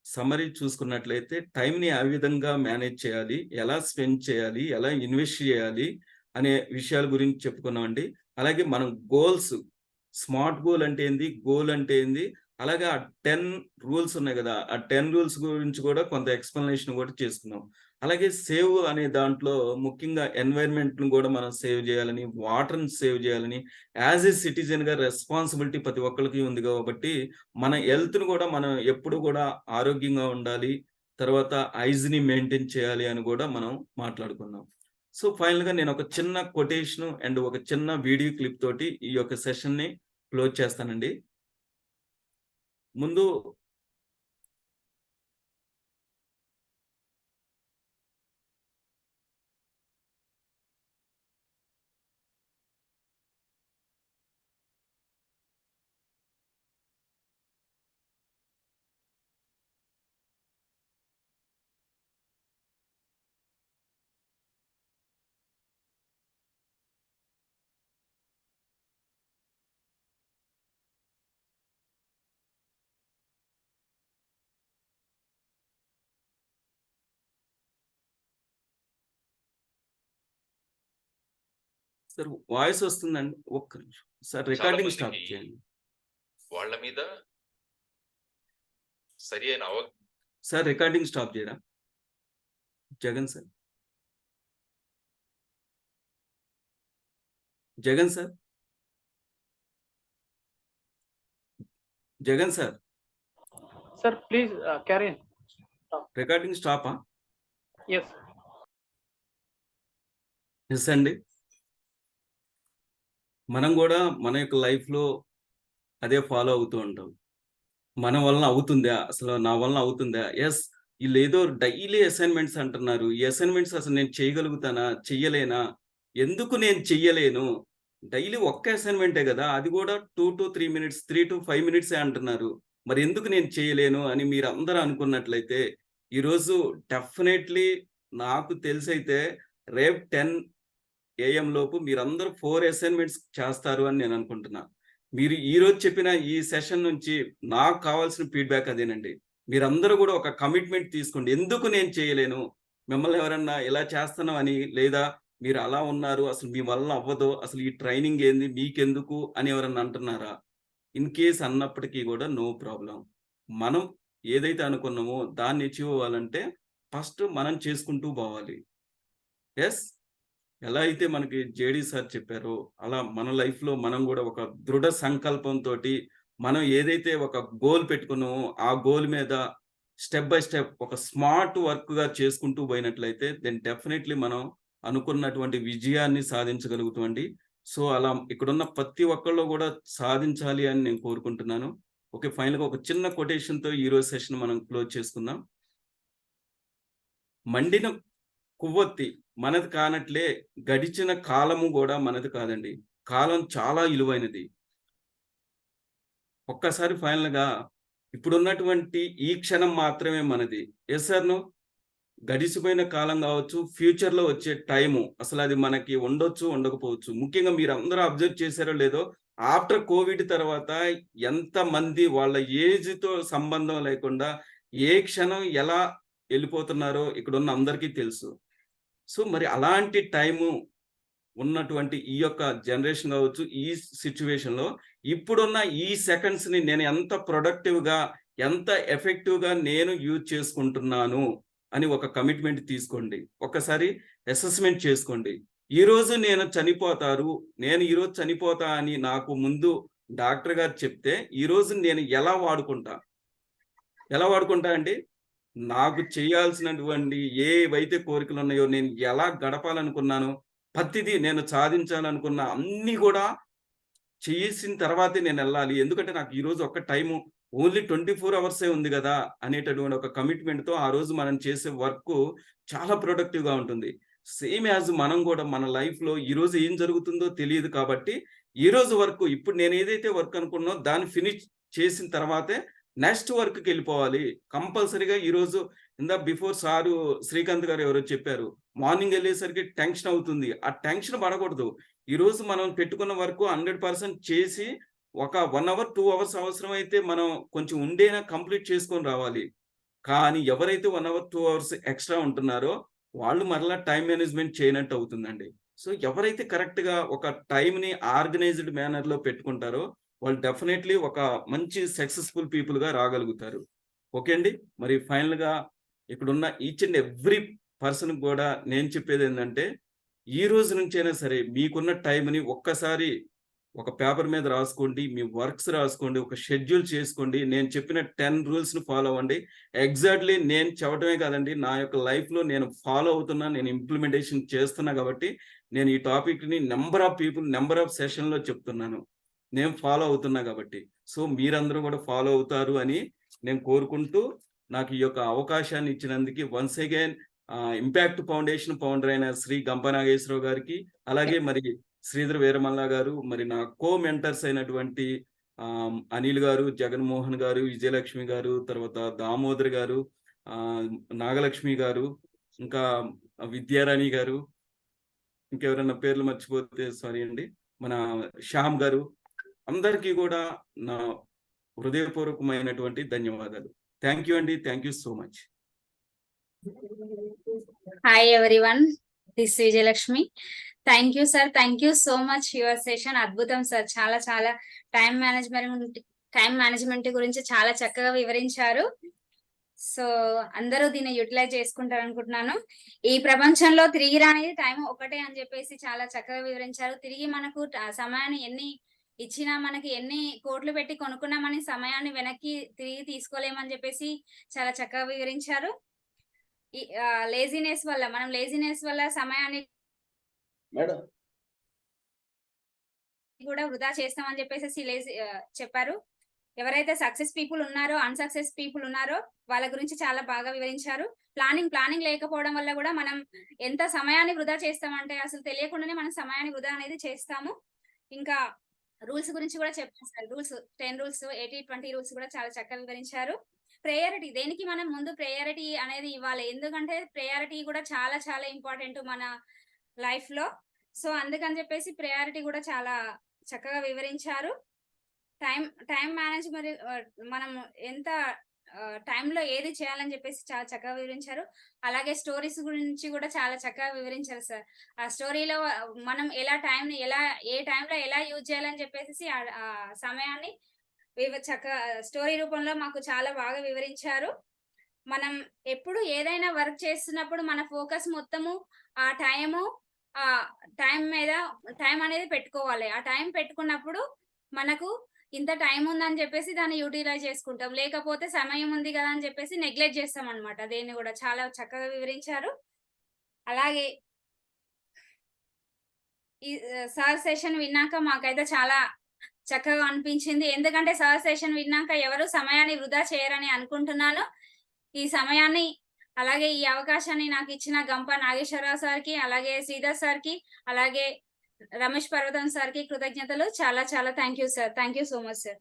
సమ్మరీ చూసుకున్నట్లయితే టైంని ఏ విధంగా మేనేజ్ చేయాలి, ఎలా స్పెండ్ చేయాలి, ఎలా ఇన్వెస్ట్ చేయాలి అనే విషయాల గురించి చెప్పుకున్నామండి. అలాగే మనం గోల్స్, స్మార్ట్ గోల్ అంటే ఏంది, గోల్ అంటే ఏంది, అలాగే ఆ 10 రూల్స్ ఉన్నాయి కదా, ఆ 10 రూల్స్ గురించి కూడా కొంత ఎక్స్‌ప్లనేషన్ కూడా చేసుకున్నాం. అలాగే సేవ్ అనే దాంట్లో ముఖ్యంగా ఎన్వైర్న్మెంట్‌ని కూడా మనం సేవ్ చేయాలని, వాటర్‌ని సేవ్ చేయాలని యాజ్ ఎ సిటిజన్‌గా రెస్పాన్సిబిలిటీ ప్రతి ఒక్కళ్ళకి ఉంది కాబట్టి మన హెల్త్‌ని కూడా మనం ఎప్పుడు కూడా ఆరోగ్యంగా ఉండాలి. తర్వాత ఐజ్‌ని మెయింటైన్ చేయాలి అని కూడా మనం మాట్లాడుకున్నాం. సో, ఫైనల్‌గా నేను ఒక చిన్న కొటేషన్ అండ్ ఒక చిన్న వీడియో క్లిప్ తోటి ఈ యొక్క సెషన్‌ని క్లోజ్ చేస్తానండి. ముందు సార్ వాయిస్ వస్తుందండి, ఒక్క నిమిషం సార్, రికార్డింగ్ స్టాప్ చేయండి. వాళ్ళ మీద సరి అయిన సార్ రికార్డింగ్ స్టాప్ చేయరా Jagan sir? Jagan sir, Jagan sir, sir please carry recording స్టాపా? ఎస్ ఎస్ అండి. మనం కూడా మన యొక్క లైఫ్లో అదే ఫాలో అవుతూ ఉంటాం. మన వలన అవుతుందా, అసలు నా వలన అవుతుందా? ఎస్, వీళ్ళు ఏదో డైలీ అసైన్మెంట్స్ అంటున్నారు. ఈ అసైన్మెంట్స్ అసలు నేను చేయగలుగుతానా, చెయ్యలేనా, ఎందుకు నేను చెయ్యలేను? డైలీ ఒక్క అసైన్మెంటే కదా, అది కూడా 2 to 3 minutes, 3 to 5 minutes అంటున్నారు. మరి ఎందుకు నేను చేయలేను అని మీరు అందరూ అనుకున్నట్లయితే ఈరోజు డెఫినెట్లీ నాకు తెలిసైతే రేపు 10 AM లోపు మీరందరూ 4 అసైన్మెంట్స్ చేస్తారు అని నేను అనుకుంటున్నా. మీరు ఈ రోజు చెప్పిన ఈ సెషన్ నుంచి నాకు కావాల్సిన ఫీడ్బ్యాక్ అదేనండి. మీరందరూ కూడా ఒక కమిట్మెంట్ తీసుకోండి. ఎందుకు నేను చేయలేను? మిమ్మల్ని ఎవరన్నా ఇలా చేస్తున్నాం అని, లేదా మీరు అలా ఉన్నారు, అసలు మీ వల్ల అవ్వదు, అసలు ఈ ట్రైనింగ్ ఏంది, మీకెందుకు అని ఎవరన్నా అంటున్నారా? ఇన్ కేస్ అన్నప్పటికీ కూడా నో ప్రాబ్లం. మనం ఏదైతే అనుకున్నామో దాన్ని అచీవ్ అవ్వాలంటే ఫస్ట్ మనం చేసుకుంటూ పోవాలి. ఎస్, ఎలా అయితే మనకి జేడి సార్ చెప్పారో అలా మన లైఫ్లో మనం కూడా ఒక దృఢ సంకల్పంతో మనం ఏదైతే ఒక గోల్ పెట్టుకున్నామో ఆ గోల్ మీద స్టెప్ బై స్టెప్ ఒక స్మార్ట్ వర్క్గా చేసుకుంటూ పోయినట్లయితే దెన్ డెఫినెట్లీ మనం అనుకున్నటువంటి విజయాన్ని సాధించగలుగుతామండి. సో అలా ఇక్కడున్న ప్రతి ఒక్కళ్ళు కూడా సాధించాలి అని నేను కోరుకుంటున్నాను. ఓకే, ఫైనల్గా ఒక చిన్న కొటేషన్తో ఈరోజు సెషన్ మనం క్లోజ్ చేసుకుందాం. మండిన కొవ్వొత్తి మనది కానట్లే గడిచిన కాలము కూడా మనది కాదండి. కాలం చాలా విలువైనది. ఒక్కసారి ఫైనల్గా ఇప్పుడున్నటువంటి ఈ క్షణం మాత్రమే మనది. ఎస్ సార్, నో, గడిచిపోయిన కాలం కావచ్చు, ఫ్యూచర్లో వచ్చే టైము అసలు అది మనకి ఉండొచ్చు, ఉండకపోవచ్చు. ముఖ్యంగా మీరు అందరూ అబ్జర్వ్ చేశారో లేదో, ఆఫ్టర్ కోవిడ్ తర్వాత ఎంతమంది వాళ్ళ ఏజ్తో సంబంధం లేకుండా ఏ క్షణం ఎలా వెళ్ళిపోతున్నారో ఇక్కడ ఉన్న అందరికీ తెలుసు. సో మరి అలాంటి టైము ఉన్నటువంటి ఈ యొక్క జనరేషన్ కావచ్చు, ఈ సిచ్యువేషన్లో ఇప్పుడున్న ఈ సెకండ్స్ని నేను ఎంత ప్రొడక్టివ్గా, ఎంత ఎఫెక్టివ్గా నేను యూజ్ చేసుకుంటున్నాను అని ఒక కమిట్మెంట్ తీసుకోండి. ఒకసారి అసెస్మెంట్ చేసుకోండి. ఈరోజు నేను ఈరోజు చనిపోతా అని నాకు ముందు డాక్టర్ గారు చెప్తే ఈరోజు నేను ఎలా వాడుకుంటా అండి? నాకు చేయాల్సినటువంటి ఏవైతే కోరికలు ఉన్నాయో, నేను ఎలా గడపాలనుకున్నానో, ప్రతిదీ నేను సాధించాలనుకున్న అన్నీ కూడా చేసిన తర్వాతే నేను వెళ్ళాలి. ఎందుకంటే నాకు ఈరోజు ఒక్క టైము ఓన్లీ 24 hours ఉంది కదా అనేటటువంటి ఒక కమిట్మెంట్తో ఆ రోజు మనం చేసే వర్క్ చాలా ప్రొడక్టివ్గా ఉంటుంది. సేమ్ యాజ్ మనం కూడా మన లైఫ్లో ఈరోజు ఏం జరుగుతుందో తెలియదు కాబట్టి ఈరోజు వర్క్, ఇప్పుడు నేను ఏదైతే వర్క్ అనుకున్నానో దాన్ని ఫినిష్ చేసిన తర్వాతే నెక్స్ట్ వర్క్కి వెళ్ళిపోవాలి. కంపల్సరీగా ఈరోజు బిఫోర్ సారు శ్రీకాంత్ గారు ఎవరో చెప్పారు, మార్నింగ్ వెళ్ళేసరికి టెన్షన్ అవుతుంది. ఆ టెన్షన్ పడకూడదు. ఈరోజు మనం పెట్టుకున్న వర్క్ 100% చేసి ఒక 1 hour 2 hours అవసరమైతే మనం కొంచెం ఉండేనా కంప్లీట్ చేసుకొని రావాలి. కానీ ఎవరైతే 1 hour 2 hours ఎక్స్ట్రా ఉంటున్నారో వాళ్ళు మరలా టైం మేనేజ్మెంట్ చేయనట్టు అవుతుందండి. సో ఎవరైతే కరెక్ట్గా ఒక టైంని ఆర్గనైజ్డ్ మేనర్లో పెట్టుకుంటారో వాళ్ళు డెఫినెట్లీ ఒక మంచి సక్సెస్ఫుల్ పీపుల్గా రాగలుగుతారు. ఓకే అండి, మరి ఫైనల్గా ఇక్కడున్న ఈచ్ అండ్ ఎవ్రీ పర్సన్ కూడా నేను చెప్పేది ఏంటంటే, ఈ రోజు నుంచైనా సరే మీకున్న టైంని ఒక్కసారి ఒక పేపర్ మీద రాసుకోండి, మీ వర్క్స్ రాసుకోండి, ఒక షెడ్యూల్ చేసుకోండి. నేను చెప్పిన 10 రూల్స్ని ఫాలో అవ్వండి. ఎగ్జాక్ట్లీ నేను చెప్పడమే కాదండి, నా యొక్క లైఫ్లో నేను ఫాలో అవుతున్నా, నేను ఇంప్లిమెంటేషన్ చేస్తున్నా కాబట్టి నేను ఈ టాపిక్ని నెంబర్ ఆఫ్ సెషన్లో చెప్తున్నాను. నేను ఫాలో అవుతున్నా కాబట్టి. సో మీరందరూ కూడా ఫాలో అవుతారు అని నేను కోరుకుంటూ నాకు ఈ యొక్క అవకాశాన్ని ఇచ్చినందుకు once again impact foundation founder అయిన శ్రీ గంప నాగేశ్వరరావు గారికి, అలాగే మరి శ్రీధర్ వీరమల్ల గారు, మరి నా కో మెంటర్స్ అయినటువంటి అనిల్ గారు, జగన్మోహన్ గారు, విజయలక్ష్మి గారు, తర్వాత దామోదర్ గారు, నాగలక్ష్మి గారు, ఇంకా విద్యారాణి గారు, ఇంకెవరైనా పేర్లు మర్చిపోతే సారీ అండి, మన శ్యామ్ గారు, అందరికీ కూడా నా హృదయపూర్వకమైనటువంటి ధన్యవాదాలు. థ్యాంక్ యూ అండి, thank you so much. Hi everyone, this is Vijayalakshmi. Thank you sir, thank you so much. Your session అద్భుతం సార్. చాలా చాలా టైం మేనేజ్మెంట్ గురించి చాలా చక్కగా వివరించారు. సో అందరూ దీన్ని యూటిలైజ్ చేసుకుంటారు అనుకుంటున్నాను. ఈ ప్రపంచంలో తిరిగి రానిది టైం ఒకటే అని చెప్పేసి చాలా చక్కగా వివరించారు. తిరిగి మనకు సమయాన్ని ఎన్ని ఇచ్చినా, మనకి ఎన్ని కోట్లు పెట్టి కొనుక్కున్నా మన సమయాన్ని వెనక్కి తిరిగి తీసుకోలేమని చెప్పేసి చాలా చక్కగా వివరించారు. లేజినెస్ వల్ల సమయాన్ని కూడా వృధా చేస్తామని చెప్పేసి చెప్పారు. ఎవరైతే సక్సెస్ పీపుల్ ఉన్నారో, అన్సక్సెస్ పీపుల్ ఉన్నారో వాళ్ళ గురించి చాలా బాగా వివరించారు. ప్లానింగ్ లేకపోవడం వల్ల కూడా మనం ఎంత సమయాన్ని వృధా చేస్తామంటే అసలు తెలియకుండానే మనం సమయాన్ని వృధా అనేది చేస్తాము. ఇంకా రూల్స్ గురించి కూడా చెప్పారు సార్. 10 రూల్స్ 80-20 రూల్స్ కూడా చాలా చక్కగా వివరించారు. ప్రయారిటీ, దేనికి మనం ముందు ప్రయారిటీ అనేది ఇవ్వాలి, ఎందుకంటే ప్రయారిటీ కూడా చాలా చాలా ఇంపార్టెంట్ మన లైఫ్ లో. సో అందుకని చెప్పేసి ప్రయారిటీ కూడా చాలా చక్కగా వివరించారు. టైం మేనేజ్మెంట్, మనం ఎంత టైంలో ఏది చేయాలని చెప్పేసి చాలా చక్కగా వివరించారు. అలాగే స్టోరీస్ గురించి కూడా చాలా చక్కగా వివరించారు సార్. ఆ స్టోరీలో మనం ఏ టైంలో ఎలా యూజ్ చేయాలని చెప్పేసి ఆ సమయాన్ని చక్కగా స్టోరీ రూపంలో మాకు చాలా బాగా వివరించారు. మనం ఎప్పుడు ఏదైనా వర్క్ చేస్తున్నప్పుడు మన ఫోకస్ మొత్తము ఆ టైం అనేది పెట్టుకోవాలి. ఆ టైం పెట్టుకున్నప్పుడు మనకు ఇంత టైం ఉందని చెప్పేసి దాన్ని యూటిలైజ్ చేసుకుంటాం, లేకపోతే సమయం ఉంది కదా అని చెప్పేసి నెగ్లెక్ట్ చేస్తాం అనమాట. దీన్ని కూడా చాలా చక్కగా వివరించారు. అలాగే ఈ సార్ సెషన్ విన్నాక మాకైతే చాలా చక్కగా అనిపించింది. ఎందుకంటే సార్ సెషన్ విన్నాక ఎవరు సమయాన్ని వృధా చేయరని అనుకుంటున్నాను. ఈ సమయాన్ని, అలాగే ఈ అవకాశాన్ని నాకు ఇచ్చిన గంప నాగేశ్వరరావు సార్కి, అలాగే శ్రీధర్ సార్కి, అలాగే రమేష్ పర్వతం సార్కి కృతజ్ఞతలు. చాలా చాలా thank you sir. Thank you so much sir.